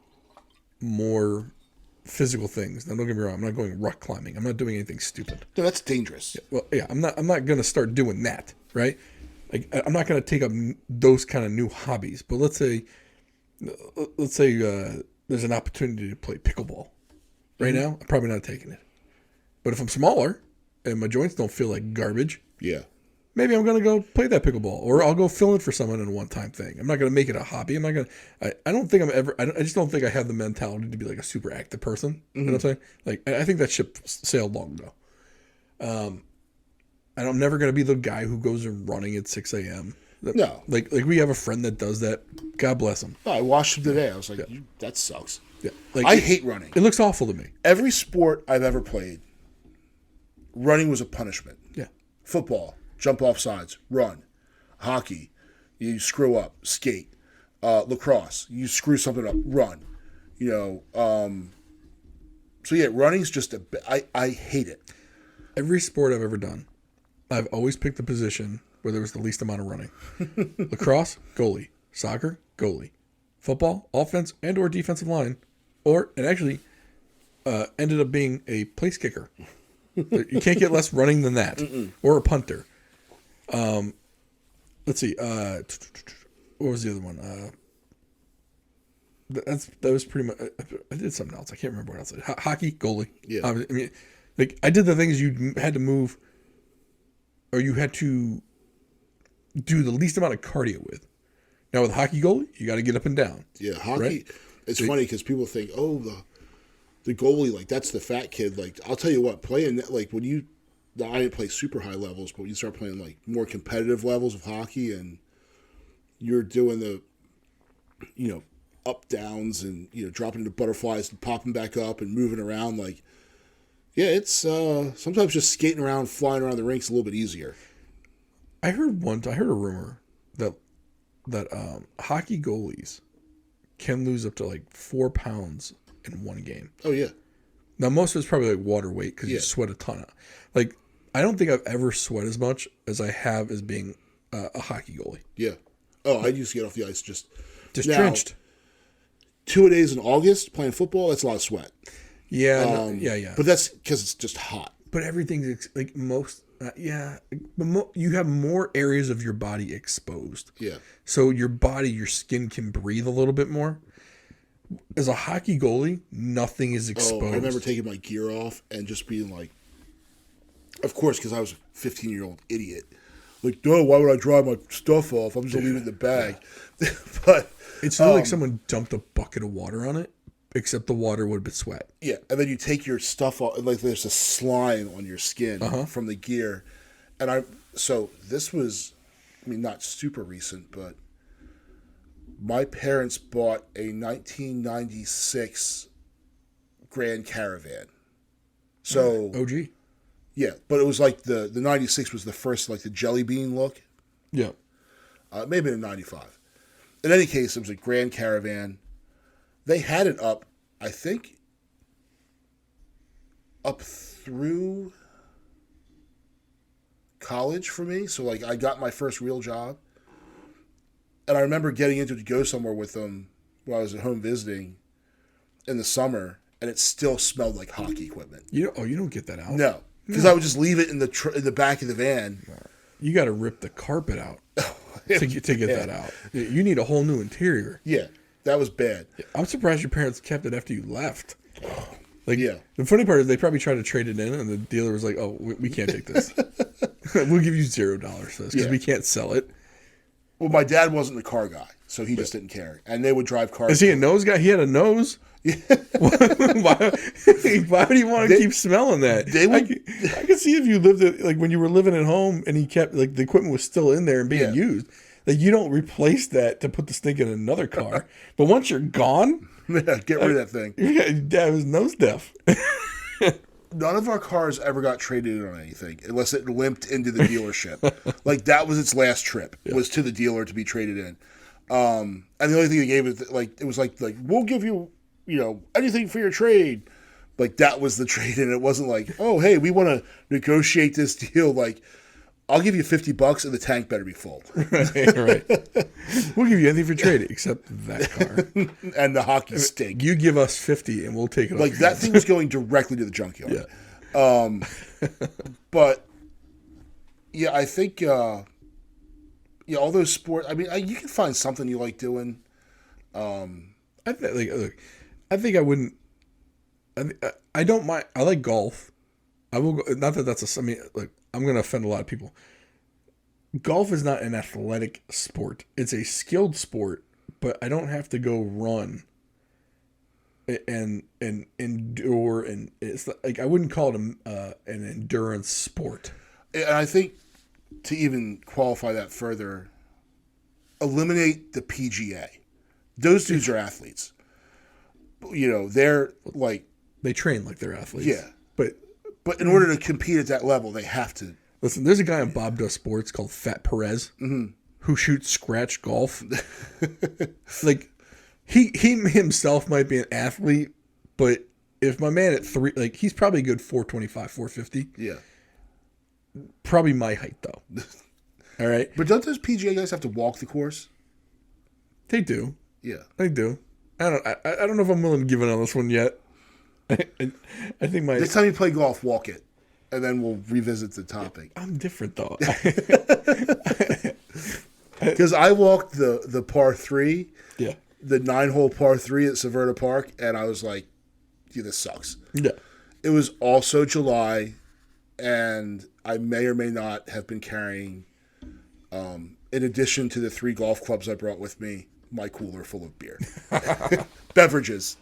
more physical things. Now, don't get me wrong. I'm not going rock climbing. I'm not doing anything stupid. No, that's dangerous. Yeah, well, yeah, I'm not going to start doing that. Right. Like, I'm not going to take up those kind of new hobbies. But let's say there's an opportunity to play pickleball. Right now, I'm probably not taking it. But if I'm smaller and my joints don't feel like garbage, yeah, maybe I'm going to go play that pickleball, or I'll go fill in for someone in a one-time thing. I'm not going to make it a hobby. I'm not going to. I don't think I'm ever. I just don't think I have the mentality to be like a super active person. You know what I'm saying? Like, I think that ship sailed long ago. And I'm never going to be the guy who goes running at 6 a.m. No, like we have a friend that does that. God bless him. No, I watched him today. I was like, that sucks. Yeah, like I hate running. It looks awful to me. Every sport I've ever played, running was a punishment. Yeah. Football, jump off sides, run. Hockey, you screw up, skate. Lacrosse, you screw something up, run. So yeah, running's just I hate it. Every sport I've ever done, I've always picked the position where there was the least amount of running. Lacrosse, goalie. Soccer, goalie. Football, offense and or defensive line. And actually ended up being a place kicker. You can't get less running than that. Or a punter. Let's see. What was the other one? That was pretty much. I did something else. I can't remember what else. Hockey, goalie. Yeah. I mean, like I did the things you had to move, or you had to do the least amount of cardio with. Now with hockey goalie, you got to get up and down. Yeah, hockey. Right? It's funny because people think, oh, the goalie, like that's the fat kid. Like I'll tell you what, playing like when you, I didn't play super high levels, but when you start playing like more competitive levels of hockey and you're doing the, up downs and dropping into butterflies and popping back up and moving around, like yeah, it's sometimes just skating around, flying around the rink's a little bit easier. I heard a rumor that hockey goalies can lose up to like 4 pounds in one game. Oh yeah. Now most of it's probably like water weight because you sweat a ton. Like I don't think I've ever sweat as much as I have as being a hockey goalie. Yeah. Oh, I used to get off the ice just drenched. 2 days in August playing football. That's a lot of sweat. Yeah. Yeah. But that's because it's just hot. But everything's like most. You have more areas of your body exposed. Yeah. So your skin can breathe a little bit more. As a hockey goalie, nothing is exposed. Oh, I remember taking my gear off and just being like, of course, because I was a 15-year-old idiot. Like, no, why would I dry my stuff off? I'm just going to leave it in the bag. Yeah. But it's not like someone dumped a bucket of water on it, except the water would have been sweat. Yeah, and then you take your stuff off, like there's a slime on your skin from the gear. And so this was, not super recent, but my parents bought a 1996 Grand Caravan. So OG. Yeah, but it was like the 96 was the first, like the jelly bean look. Yeah. Maybe in 95. In any case, it was a Grand Caravan. They had it up, I think, up through college for me. So, like, I got my first real job. And I remember getting into it to go somewhere with them while I was at home visiting in the summer, and it still smelled like hockey equipment. You don't get that out? No, because I would just leave it in the back of the van. You got to rip the carpet out to get that out. You need a whole new interior. Yeah, that was bad. I'm surprised your parents kept it after you left. Like, yeah. The funny part is they probably tried to trade it in, and the dealer was like, "Oh, we can't take this. We'll give you $0 for this because we can't sell it." Well, my dad wasn't the car guy, so he just didn't care. And they would drive cars. Is he a nose guy? He had a nose? Yeah. Why would he want to keep smelling that? I could see if you lived it, like when you were living at home and he kept, like the equipment was still in there and being used. Like you don't replace that to put the stink in another car. But once you're gone. Yeah, get rid of that thing. Dad was nose deaf. none of our cars ever got traded in on anything unless it limped into the dealership. Like that was its last trip, was to the dealer to be traded in. And the only thing they gave it was like we'll give you anything for your trade. Like that was the trade, and it wasn't like, oh hey, we want to negotiate this deal. Like I'll give you $50 and the tank better be full. Right. We'll give you anything for trading except that car and the hockey stick. You give us 50 and we'll take it. Like that thing was going directly to the junkyard. Yeah. But yeah, I think all those sports. I mean, you can find something you like doing. I think I wouldn't. I don't mind. I like golf. I will go. Not that that's a. I mean, like I'm going to offend a lot of people. Golf is not an athletic sport. It's a skilled sport, but I don't have to go run and endure, and it's like I wouldn't call it an endurance sport. And I think to even qualify that further, eliminate the PGA. Those dudes are athletes. They're like they train like they're athletes. Yeah, but in order to compete at that level, they have to. Listen, there's a guy on Bob Does Sports called Fat Perez who shoots scratch golf. Like he himself might be an athlete, but if my man at 3, like he's probably a good 425, 450. Yeah. Probably my height though. All right. But don't those PGA guys have to walk the course? They do. Yeah. They do. I don't know if I'm willing to give in on this one yet. I think next time you play golf, walk it, and then we'll revisit the topic. I'm different though. Because I walked the par 3, yeah, the 9-hole par 3 at Severna Park, and I was like, "Dude, this sucks." Yeah. It was also July, and I may or may not have been carrying, in addition to the 3 golf clubs I brought with me, my cooler full of beer, beverages.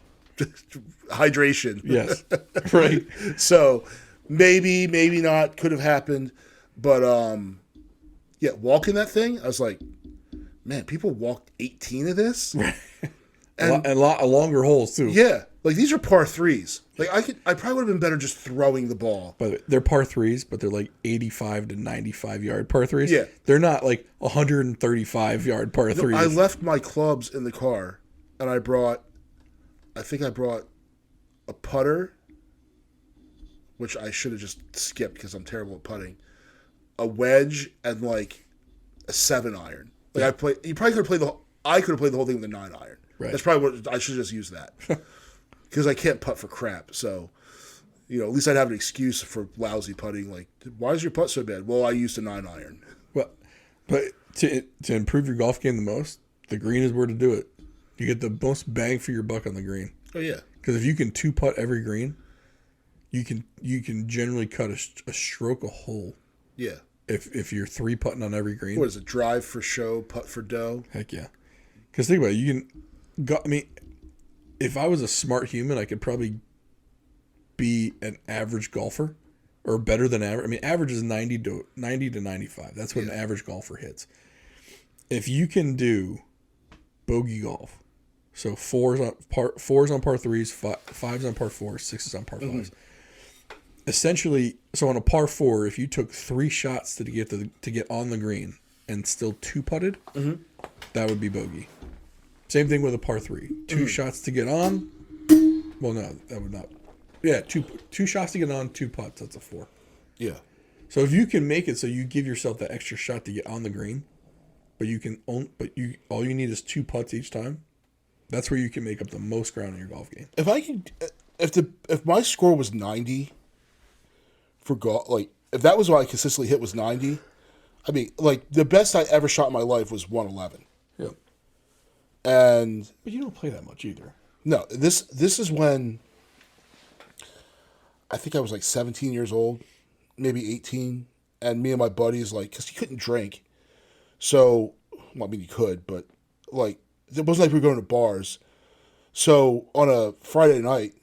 Hydration. Yes. Right. So maybe not, could have happened. But walking that thing, I was like, man, people walked 18 of this. And a lot of longer holes too. Yeah. Like these are par 3s. Like I probably would have been better just throwing the ball. But they're par 3s, but they're like 85 to 95 yard par 3s. Yeah. They're not like 135 yard par 3s. I left my clubs in the car, and I think I brought a putter, which I should have just skipped because I'm terrible at putting, a wedge, and like a 7-iron. Like you probably could have played I could have played the whole thing with a 9-iron. Right. That's probably what I should have just used that because I can't putt for crap. So, at least I'd have an excuse for lousy putting. Like, why is your putt so bad? Well, I used a 9-iron. Well, but to improve your golf game the most, the green is where to do it. You get the most bang for your buck on the green. Oh yeah, because if you can 2-putt every green, you can generally cut a stroke a hole. Yeah. If you're 3-putting on every green. What is it? Drive for show, putt for dough. Heck yeah. Because think about it, you can go. I mean, if I was a smart human, I could probably be an average golfer, or better than average. I mean, average is 90 to 95. That's what an average golfer hits. If you can do bogey golf. So 4s on par 3s, 5s on par 4s, 6s on par 5s. Mm-hmm. Essentially, so on a par 4, if you took 3 shots to get on the green and still 2-putted, that would be bogey. Same thing with a par 3. 2 shots to get on. Well, no, that would not. Yeah, two shots to get on, 2 putts. That's a 4. Yeah. So if you can make it so you give yourself that extra shot to get on the green, but all you need is 2 putts each time. That's where you can make up the most ground in your golf game. If my score was 90 for golf, like if that was what I consistently hit was 90, I mean, like the best I ever shot in my life was 111. Yeah. But you don't play that much either. No, this is when I think I was like 17 years old, maybe 18, and me and my buddies, like, because you couldn't drink, so well, I mean you could, but like. It wasn't like we were going to bars. So on a Friday night,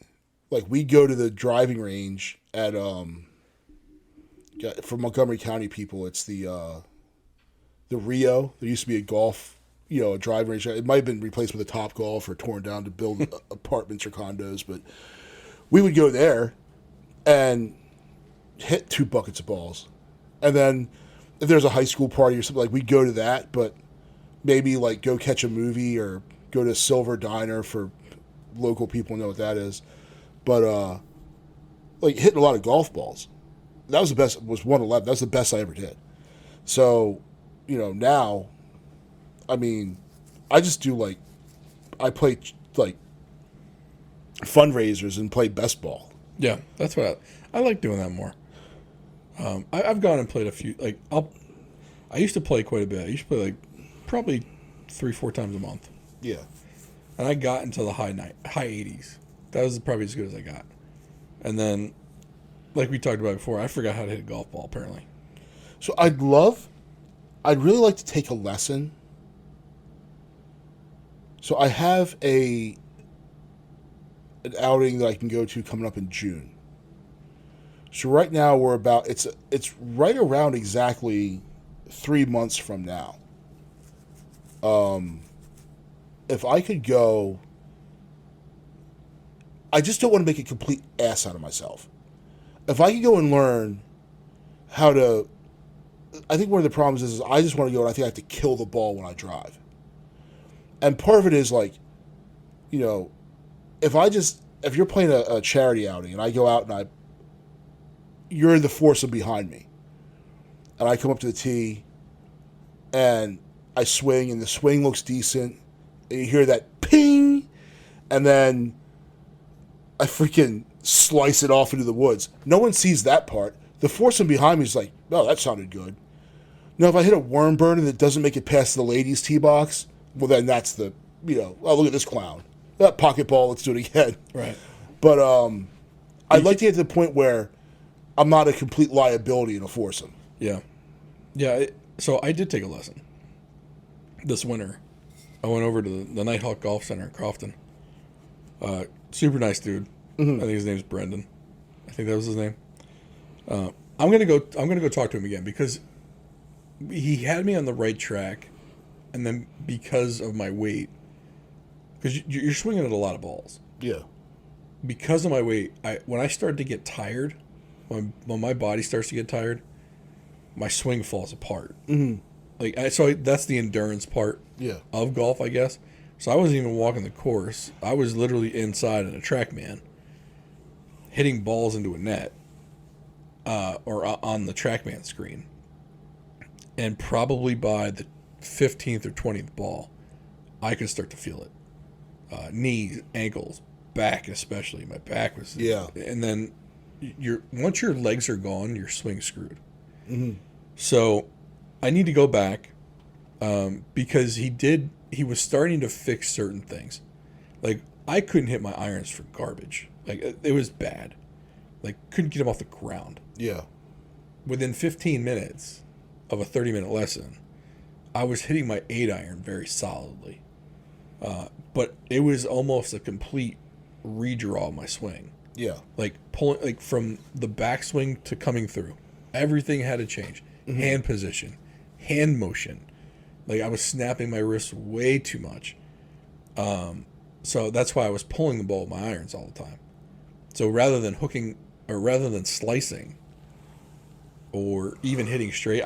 like we'd go to the driving range at for Montgomery County people, it's the Rio. There used to be a golf, a driving range. It might have been replaced with a Top Golf or torn down to build apartments or condos, but we would go there, and hit 2 buckets of balls. And then if there's a high school party or something, like, we'd go to that, but maybe like go catch a movie or go to Silver Diner for local people know what that is. But like hitting a lot of golf balls. That was the best. Was 111. That was the best I ever did. So, now, I mean, I just do like, I play like fundraisers and play best ball. Yeah, that's what I like doing that more. I've gone and played a few. Like I used to play quite a bit. I used to play like probably 3-4 times a month. Yeah. And I got into the high 80s. That was probably as good as I got. And then, like we talked about before, I forgot how to hit a golf ball, apparently. So I'd really like to take a lesson. So I have an outing that I can go to coming up in June. So right now it's right around exactly 3 months from now. If I could go, I just don't want to make a complete ass out of myself. If I could go and learn how to, I think one of the problems is I just want to go and I think I have to kill the ball when I drive. And part of it is like, if you're playing a charity outing and I go out and you're in the foursome behind me, and I come up to the tee, and I swing, and the swing looks decent, and you hear that ping, and then I freaking slice it off into the woods. No one sees that part. The foursome behind me is like, oh, that sounded good. Now, if I hit a worm burn and it doesn't make it past the ladies' tee box, well, then that's oh, look at this clown. That pocket ball, let's do it again. Right. But I'd like to get to the point where I'm not a complete liability in a foursome. Yeah. Yeah, so I did take a lesson this winter. I went over to the Nighthawk Golf Center in Crofton. Super nice dude. Mm-hmm. I think his name's Brendan. I think that was his name. I'm gonna go talk to him again because he had me on the right track, and then because of my weight, because you're swinging at a lot of balls. Yeah. Because of my weight, when I start to get tired, when my body starts to get tired, my swing falls apart. Mm-hmm. So that's the endurance part. Yeah. Of golf, I guess. So I wasn't even walking the course. I was literally inside in a TrackMan, hitting balls into a net, or on the TrackMan screen. And probably by the 15th or 20th ball, I could start to feel it. Knees, ankles, back especially. My back was... Yeah. And then once your legs are gone, your swing's screwed. Mm-hmm. So I need to go back because he was starting to fix certain things. Like, I couldn't hit my irons for garbage. Like, it was bad. Like, couldn't get them off the ground. Yeah. Within 15 minutes of a 30-minute lesson, I was hitting my 8-iron very solidly. But it was almost a complete redraw of my swing. Yeah. Like, pulling, like, from the backswing to coming through. Everything had to change. Mm-hmm. Hand position, hand motion. Like, I was snapping my wrists way too much. So that's why I was pulling the ball with my irons all the time. So rather than hooking, or rather than slicing, or even hitting straight,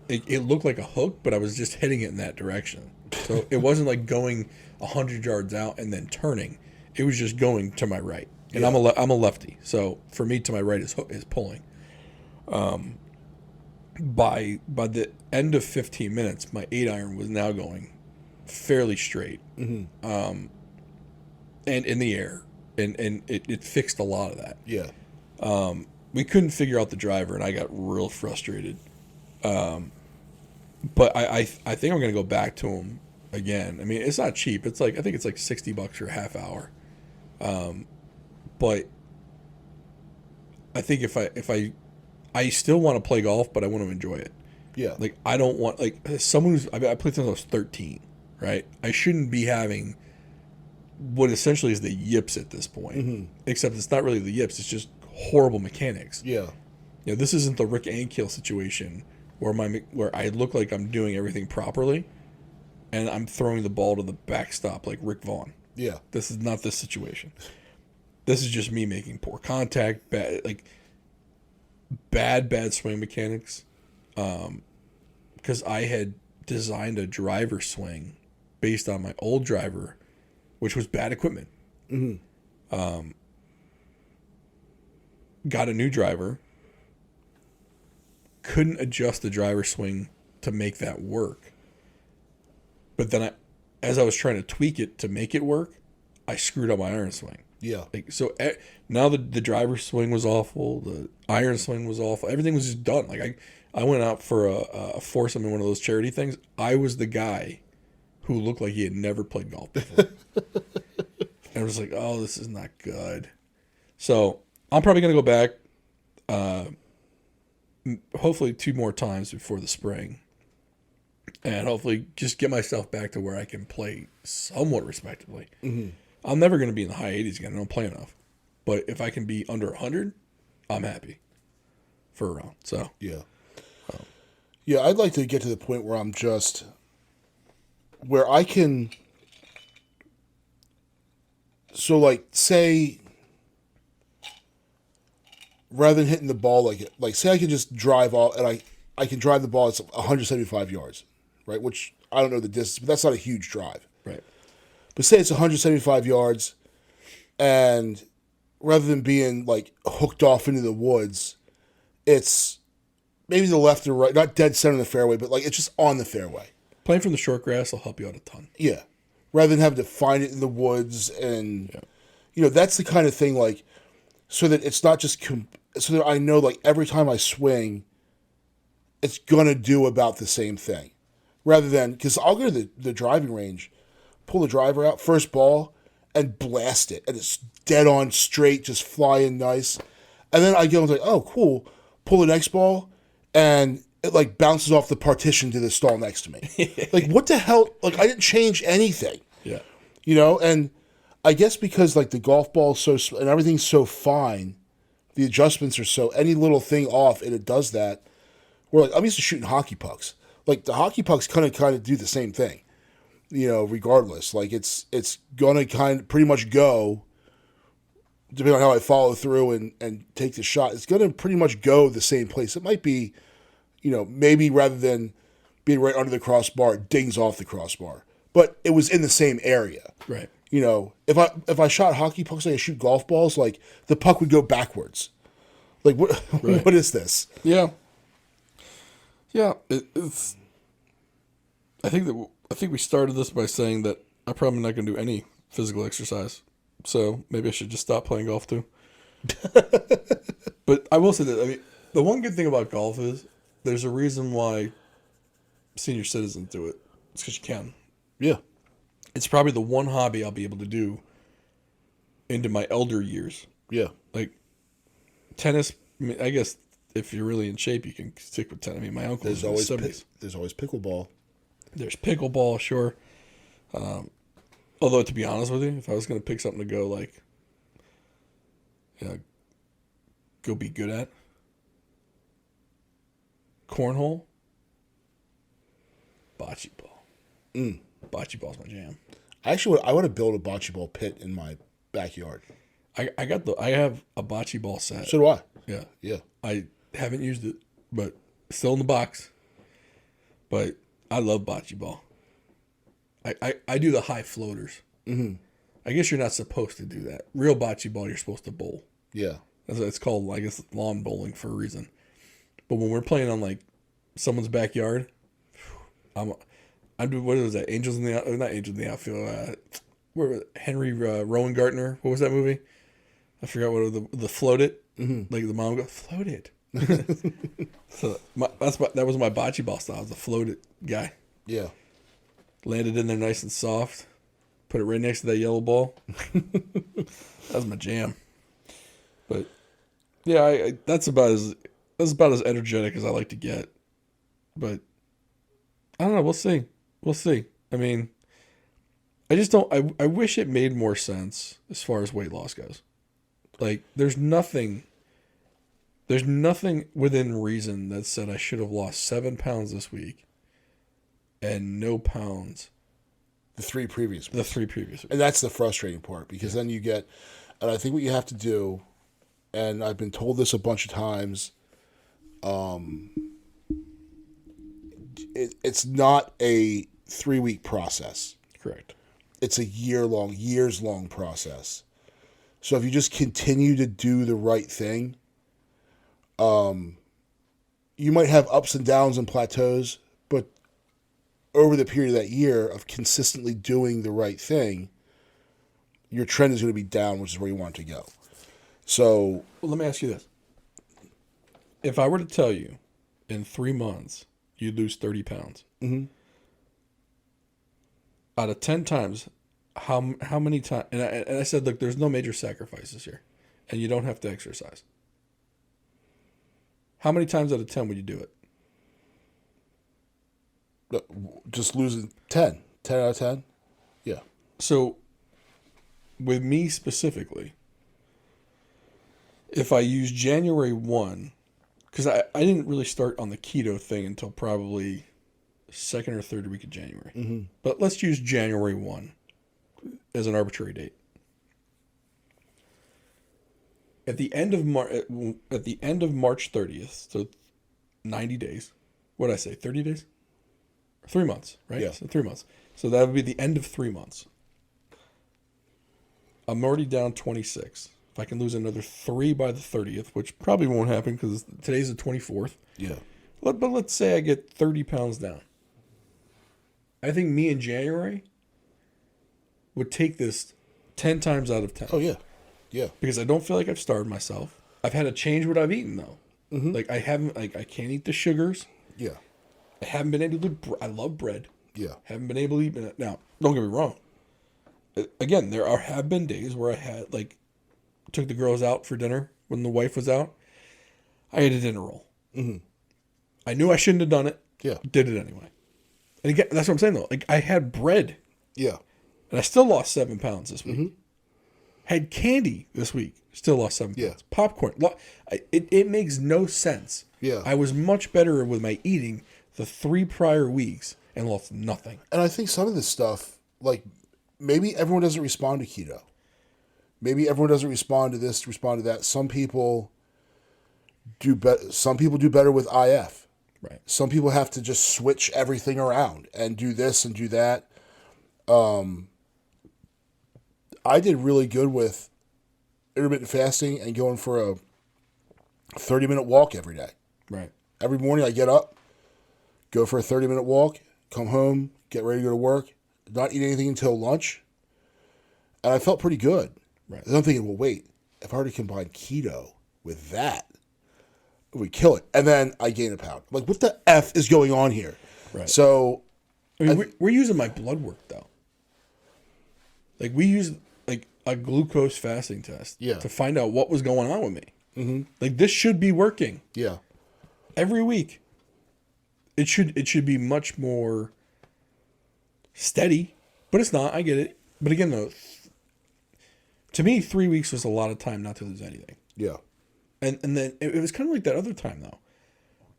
it looked like a hook, but I was just hitting it in that direction. So it wasn't like going 100 yards out and then turning. It was just going to my right. And yeah. I'm a lefty. So for me, to my right is pulling. By the end of 15 minutes, my 8-iron was now going fairly straight, mm-hmm. And in the air, and it fixed a lot of that. Yeah. We couldn't figure out the driver, and I got real frustrated. But I think I'm gonna go back to him again. I mean, it's not cheap. It's like, I think it's like $60 for a half hour. But I think if I still want to play golf, but I want to enjoy it. Yeah. Like, I don't want, like, someone I played since I was 13, right? I shouldn't be having what essentially is the yips at this point. Mm-hmm. Except it's not really the yips, it's just horrible mechanics. Yeah. This isn't the Rick Ankiel situation where I look like I'm doing everything properly and I'm throwing the ball to the backstop like Rick Vaughn. Yeah. This is not this situation. this is just me making poor contact, bad swing mechanics. Because I had designed a driver swing based on my old driver, which was bad equipment. Mm-hmm. Got a new driver. Couldn't adjust the driver swing to make that work. But then as I was trying to tweak it to make it work, I screwed up my iron swing. Yeah. So now the driver swing was awful. The iron swing was awful. Everything was just done. I went out for a foursome in one of those charity things. I was the guy who looked like he had never played golf before. And I was like, oh, this is not good. So I'm probably going to go back hopefully 2 more times before the spring. And hopefully just get myself back to where I can play somewhat respectively. Mm-hmm. I'm never going to be in the high 80s again. I don't play enough. But if I can be under 100, I'm happy for a round. So yeah. Yeah, I'd like to get to the point where I'm just, where I can, so like, say, rather than hitting the ball like say I can just drive all, and I can drive the ball, it's 175 yards, right? Which, I don't know the distance, but that's not a huge drive. Right. But say it's 175 yards, and rather than being, like, hooked off into the woods, it's maybe the left or right, not dead center of the fairway, but like it's just on the fairway. Playing from the short grass will help you out a ton. Yeah. Rather than having to find it in the woods and, that's the kind of thing, like, so that it's not just, so that I know, like, every time I swing, it's going to do about the same thing. Rather than, because I'll go to the driving range, pull the driver out, first ball, and blast it. And it's dead on straight, just flying nice. And then I go and like, oh, cool. Pull the next ball, and it, like, bounces off the partition to the stall next to me. Like, what the hell? Like, I didn't change anything. Yeah. And I guess because, like, the golf ball is so, and everything's so fine, the adjustments are so, any little thing off, and it does that. Where, like, I'm used to shooting hockey pucks. Like, the hockey pucks kind of do the same thing, regardless. Like, it's going to pretty much go, depending on how I follow through and take the shot, it's going to pretty much go the same place. It might be, maybe rather than being right under the crossbar, it dings off the crossbar. But it was in the same area. Right. If I shot hockey pucks like I shoot golf balls, like, the puck would go backwards. Like, what? Right. What is this? Yeah. Yeah, it's. I think we started this by saying that I'm probably not going to do any physical exercise, so maybe I should just stop playing golf too. But I will say that, I mean, the one good thing about golf is there's a reason why senior citizens do it. It's because you can. Yeah, it's probably the one hobby I'll be able to do into my elder years. Yeah, like tennis. I mean, I guess. If you're really in shape, you can stick with tennis. I mean, my uncle is in the 70s. There's always pickleball. There's pickleball, sure. Although, to be honest with you, if I was going to pick something to go, like, go be good at, cornhole, bocce ball. Bocce ball's my jam. I want to build a bocce ball pit in my backyard. I have a bocce ball set. So do I. Yeah. Yeah. I haven't used it, but still in the box. But I love bocce ball. I do the high floaters. Mm-hmm. I guess you're not supposed to do that. Real bocce ball, you're supposed to bowl. Yeah. It's called, I guess, lawn bowling for a reason. But when we're playing on, like, someone's backyard, I'm doing, what is that? Not Angels in the Outfield. Henry Rowan Gardner. What was that movie? I forgot what the float it. Mm-hmm. Like the mom goes, float it. So that was my bocce ball style. I was a float it guy. Yeah. Landed in there nice and soft. Put it right next to that yellow ball. That was my jam. But yeah, that's about as energetic as I like to get. But I don't know. We'll see. I mean, I just don't. I wish it made more sense as far as weight loss goes. Like, there's nothing within reason that said I should have lost 7 pounds this week and no pounds the three previous weeks. weeks. And that's the frustrating part, because then you get, And I think what you have to do, and I've been told this a bunch of times, it's not a 3-week process. Correct. It's a years long process. So if you just continue to do the right thing, you might have ups and downs and plateaus, but over the period of that year of consistently doing the right thing, your trend is going to be down, which is where you want it to go. So, well, let me ask you this. If I were to tell you in 3 months you'd lose 30 pounds, out of 10 times, how many times, and I said, look, there's no major sacrifices here, and you don't have to exercise. How many times out of 10 would you do it? Just losing 10 out of 10? Yeah. So, with me specifically, if I use January 1, because I didn't really start on the keto thing until probably second or third week of January. But let's use January 1 as an arbitrary date. At the end of March 30th, so 90 days. What did I say? 30 days? 3 months, right? Yeah. So 3 months. So that would be the end of 3 months. I'm already down 26. If I can lose another 3 by the 30th, which probably won't happen because today's the 24th. Yeah. But let's say I get 30 pounds down. I think me in January would take this 10 times out of 10. Oh, yeah. Yeah. Because I don't feel like I've starved myself. I've had to change what I've eaten, though. Like, I can't eat the sugars. Yeah. I haven't been able to, I love bread. Yeah. Haven't been able to eat, now, don't get me wrong. Again, have been days where I had, took the girls out for dinner when the wife was out. I ate a dinner roll. I knew I shouldn't have done it. Yeah. Did it anyway. And again, that's what I'm saying, though. I had bread. Yeah. And I still lost 7 pounds this week. Had candy this week. Still lost 7 pounds. Popcorn. It makes no sense. Yeah. I was much better with my eating the 3 prior weeks and lost nothing. And I think some of this stuff, maybe everyone doesn't respond to keto. Maybe everyone doesn't respond to this, respond to that. Some people do better. Some people do better with IF. Right. Some people have to just switch everything around and do this and do that. I did really good with intermittent fasting and going for a 30-minute walk every day. Right. Every morning I get up, go for a 30-minute walk, come home, get ready to go to work, not eat anything until lunch. And I felt pretty good. Right. And I'm thinking, well, wait, if I were to combine keto with that, it would kill it. And then I gain a pound. What the F is going on here? Right. So, I mean, we're using my blood work, though. We use a glucose fasting test to find out what was going on with me. This should be working. Yeah. Every week. It should be much more steady, but it's not. I get it. But again, though, to me, 3 weeks was a lot of time not to lose anything. Yeah. And then it was kind of like that other time, though.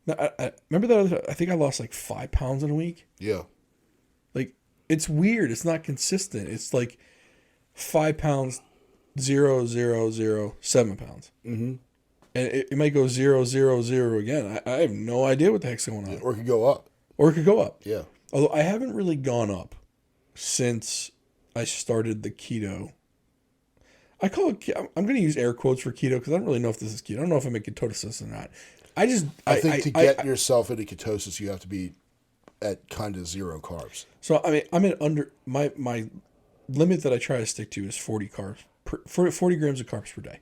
Now, I remember that other time, I think I lost 5 pounds in a week. Yeah. It's weird. It's not consistent. It's 5 pounds, 0, 0, 0, 7 pounds. And it might go 0, 0, 0 again. I have no idea what the heck's going on. Or it could go up. Yeah. Although I haven't really gone up since I started the keto. I call it, I'm going to use air quotes for keto because I don't really know if this is keto. I don't know if I'm in ketosis or not. I think to get yourself into ketosis, you have to be at kind of 0 carbs. So, I mean, I'm at under, my limit that I try to stick to is 40 carbs, 40 grams of carbs per day.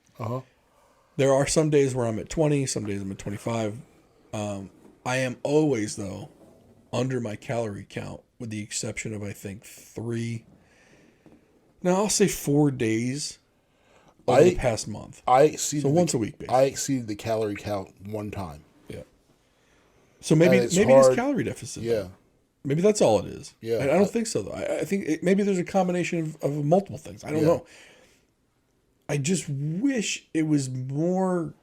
There are some days where I'm at 20, some days I'm at 25. I am always, though, under my calorie count with the exception of, I think, 4 days over the past month. Once a week, basically. I exceeded the calorie count 1 time. Yeah. So maybe it's calorie deficit. Yeah. Maybe that's all it is. Yeah. I don't think so, though. I think maybe there's a combination of multiple things. I don't know. I just wish it was more,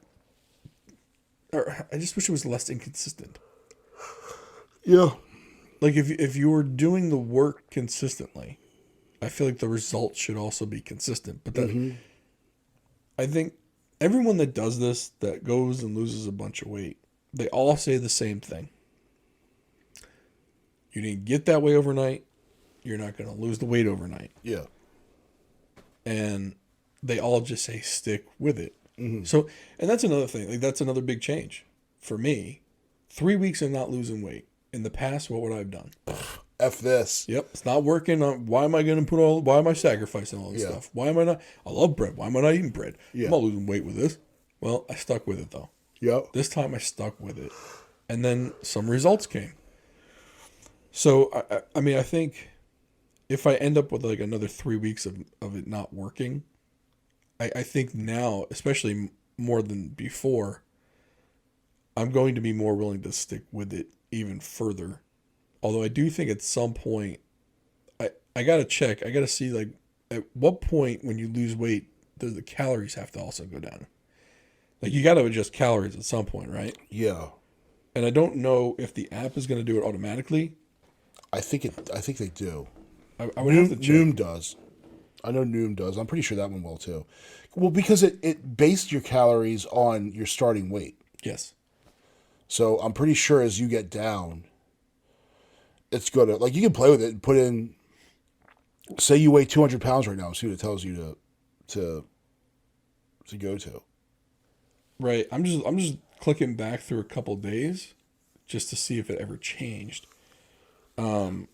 or I just wish it was less inconsistent. Yeah. If you were doing the work consistently, I feel like the results should also be consistent. But that, I think everyone that does this, that goes and loses a bunch of weight, they all say the same thing. You didn't get that way overnight. You're not going to lose the weight overnight. Yeah. And they all just say stick with it. Mm-hmm. So, and that's another thing. Like, that's another big change for me. 3 weeks of not losing weight. In the past, what would I have done? F this. Yep, it's not working. Why am I going to why am I sacrificing all this stuff? Why am I not? I love bread. Why am I not eating bread? Yeah. I'm not losing weight with this. Well, I stuck with it though. Yep. This time I stuck with it. And then some results came. So, I mean, I think if I end up with like another 3 weeks of it not working, I think now, especially more than before, I'm going to be more willing to stick with it even further. Although I do think at some point, I got to check. I got to see, like, at what point when you lose weight, does the calories have to also go down? Like, you got to adjust calories at some point, right? Yeah. And I don't know if the app is going to do it automatically. I think they do. I would have to check. Noom does. I know Noom does. I'm pretty sure that one will too. Well, because it based your calories on your starting weight. Yes. So I'm pretty sure as you get down, it's going to, like, you can play with it and put in, say you weigh 200 pounds right now, see what it tells you to go to. Right. I'm just clicking back through a couple days just to see if it ever changed. I'll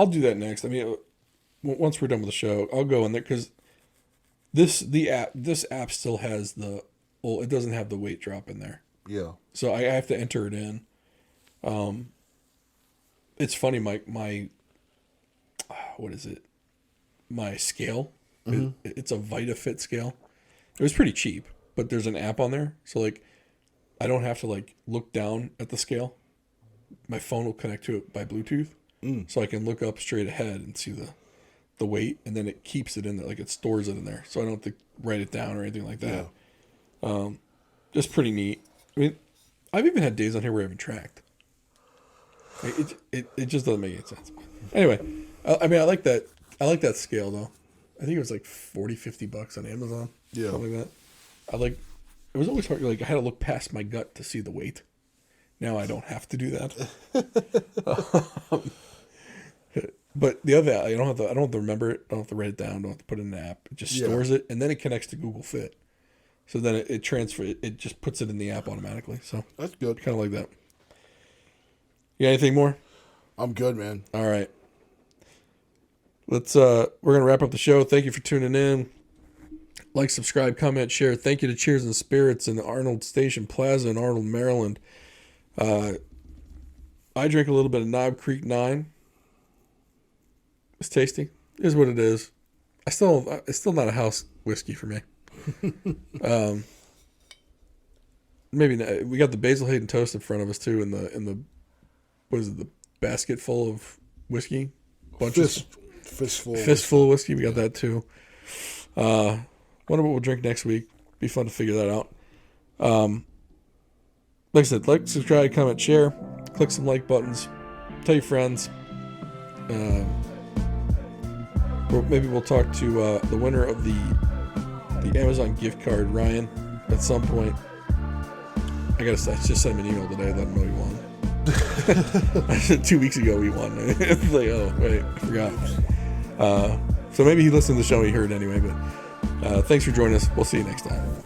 do that next. I mean, once we're done with the show, I'll go in there because this app still has it doesn't have the weight drop in there. Yeah. So I have to enter it in. It's funny, my what is it? My scale. Mm-hmm. It's a VitaFit scale. It was pretty cheap, but there's an app on there, so like I don't have to like look down at the scale. My phone will connect to it by Bluetooth, so I can look up straight ahead and see the weight, and then it keeps it in there, like it stores it in there, so I don't have to write it down or anything like that. Yeah. Just pretty neat. I mean, I've even had days on here where I haven't tracked. It just doesn't make any sense. Anyway, I mean, I like that scale though. I think it was like $40-$50 on Amazon. Yeah. Something like that. It was always hard. Like, I had to look past my gut to see the weight. Now I don't have to do that. But the other, I don't have to remember it. I don't have to write it down. I don't have to put it in an app. It just stores it, and then it connects to Google Fit. So then it transfers. It just puts it in the app automatically. So that's good. Kind of like that. You got anything more? I'm good, man. All right. We're gonna wrap up the show. Thank you for tuning in. Like, subscribe, comment, share. Thank you to Cheers and Spirits in the Arnold Station Plaza in Arnold, Maryland. I drink a little bit of Knob Creek 9. It's tasty. It is what it is. It's still not a house whiskey for me. Maybe not. We got the Basil Hayden toast in front of us too, in the what is it, the basket full of whiskey, fistful of whiskey. We got that too. Wonder what we'll drink next week. Be fun to figure that out. Like I said, like, subscribe, comment, share. Click some like buttons. Tell your friends. Or maybe we'll talk to the winner of the Amazon gift card, Ryan, at some point. I just sent him an email today. Let him know he won. I said 2 weeks ago we won. It's like, oh wait, I forgot. So maybe he listened to the show. He heard it anyway. But thanks for joining us. We'll see you next time.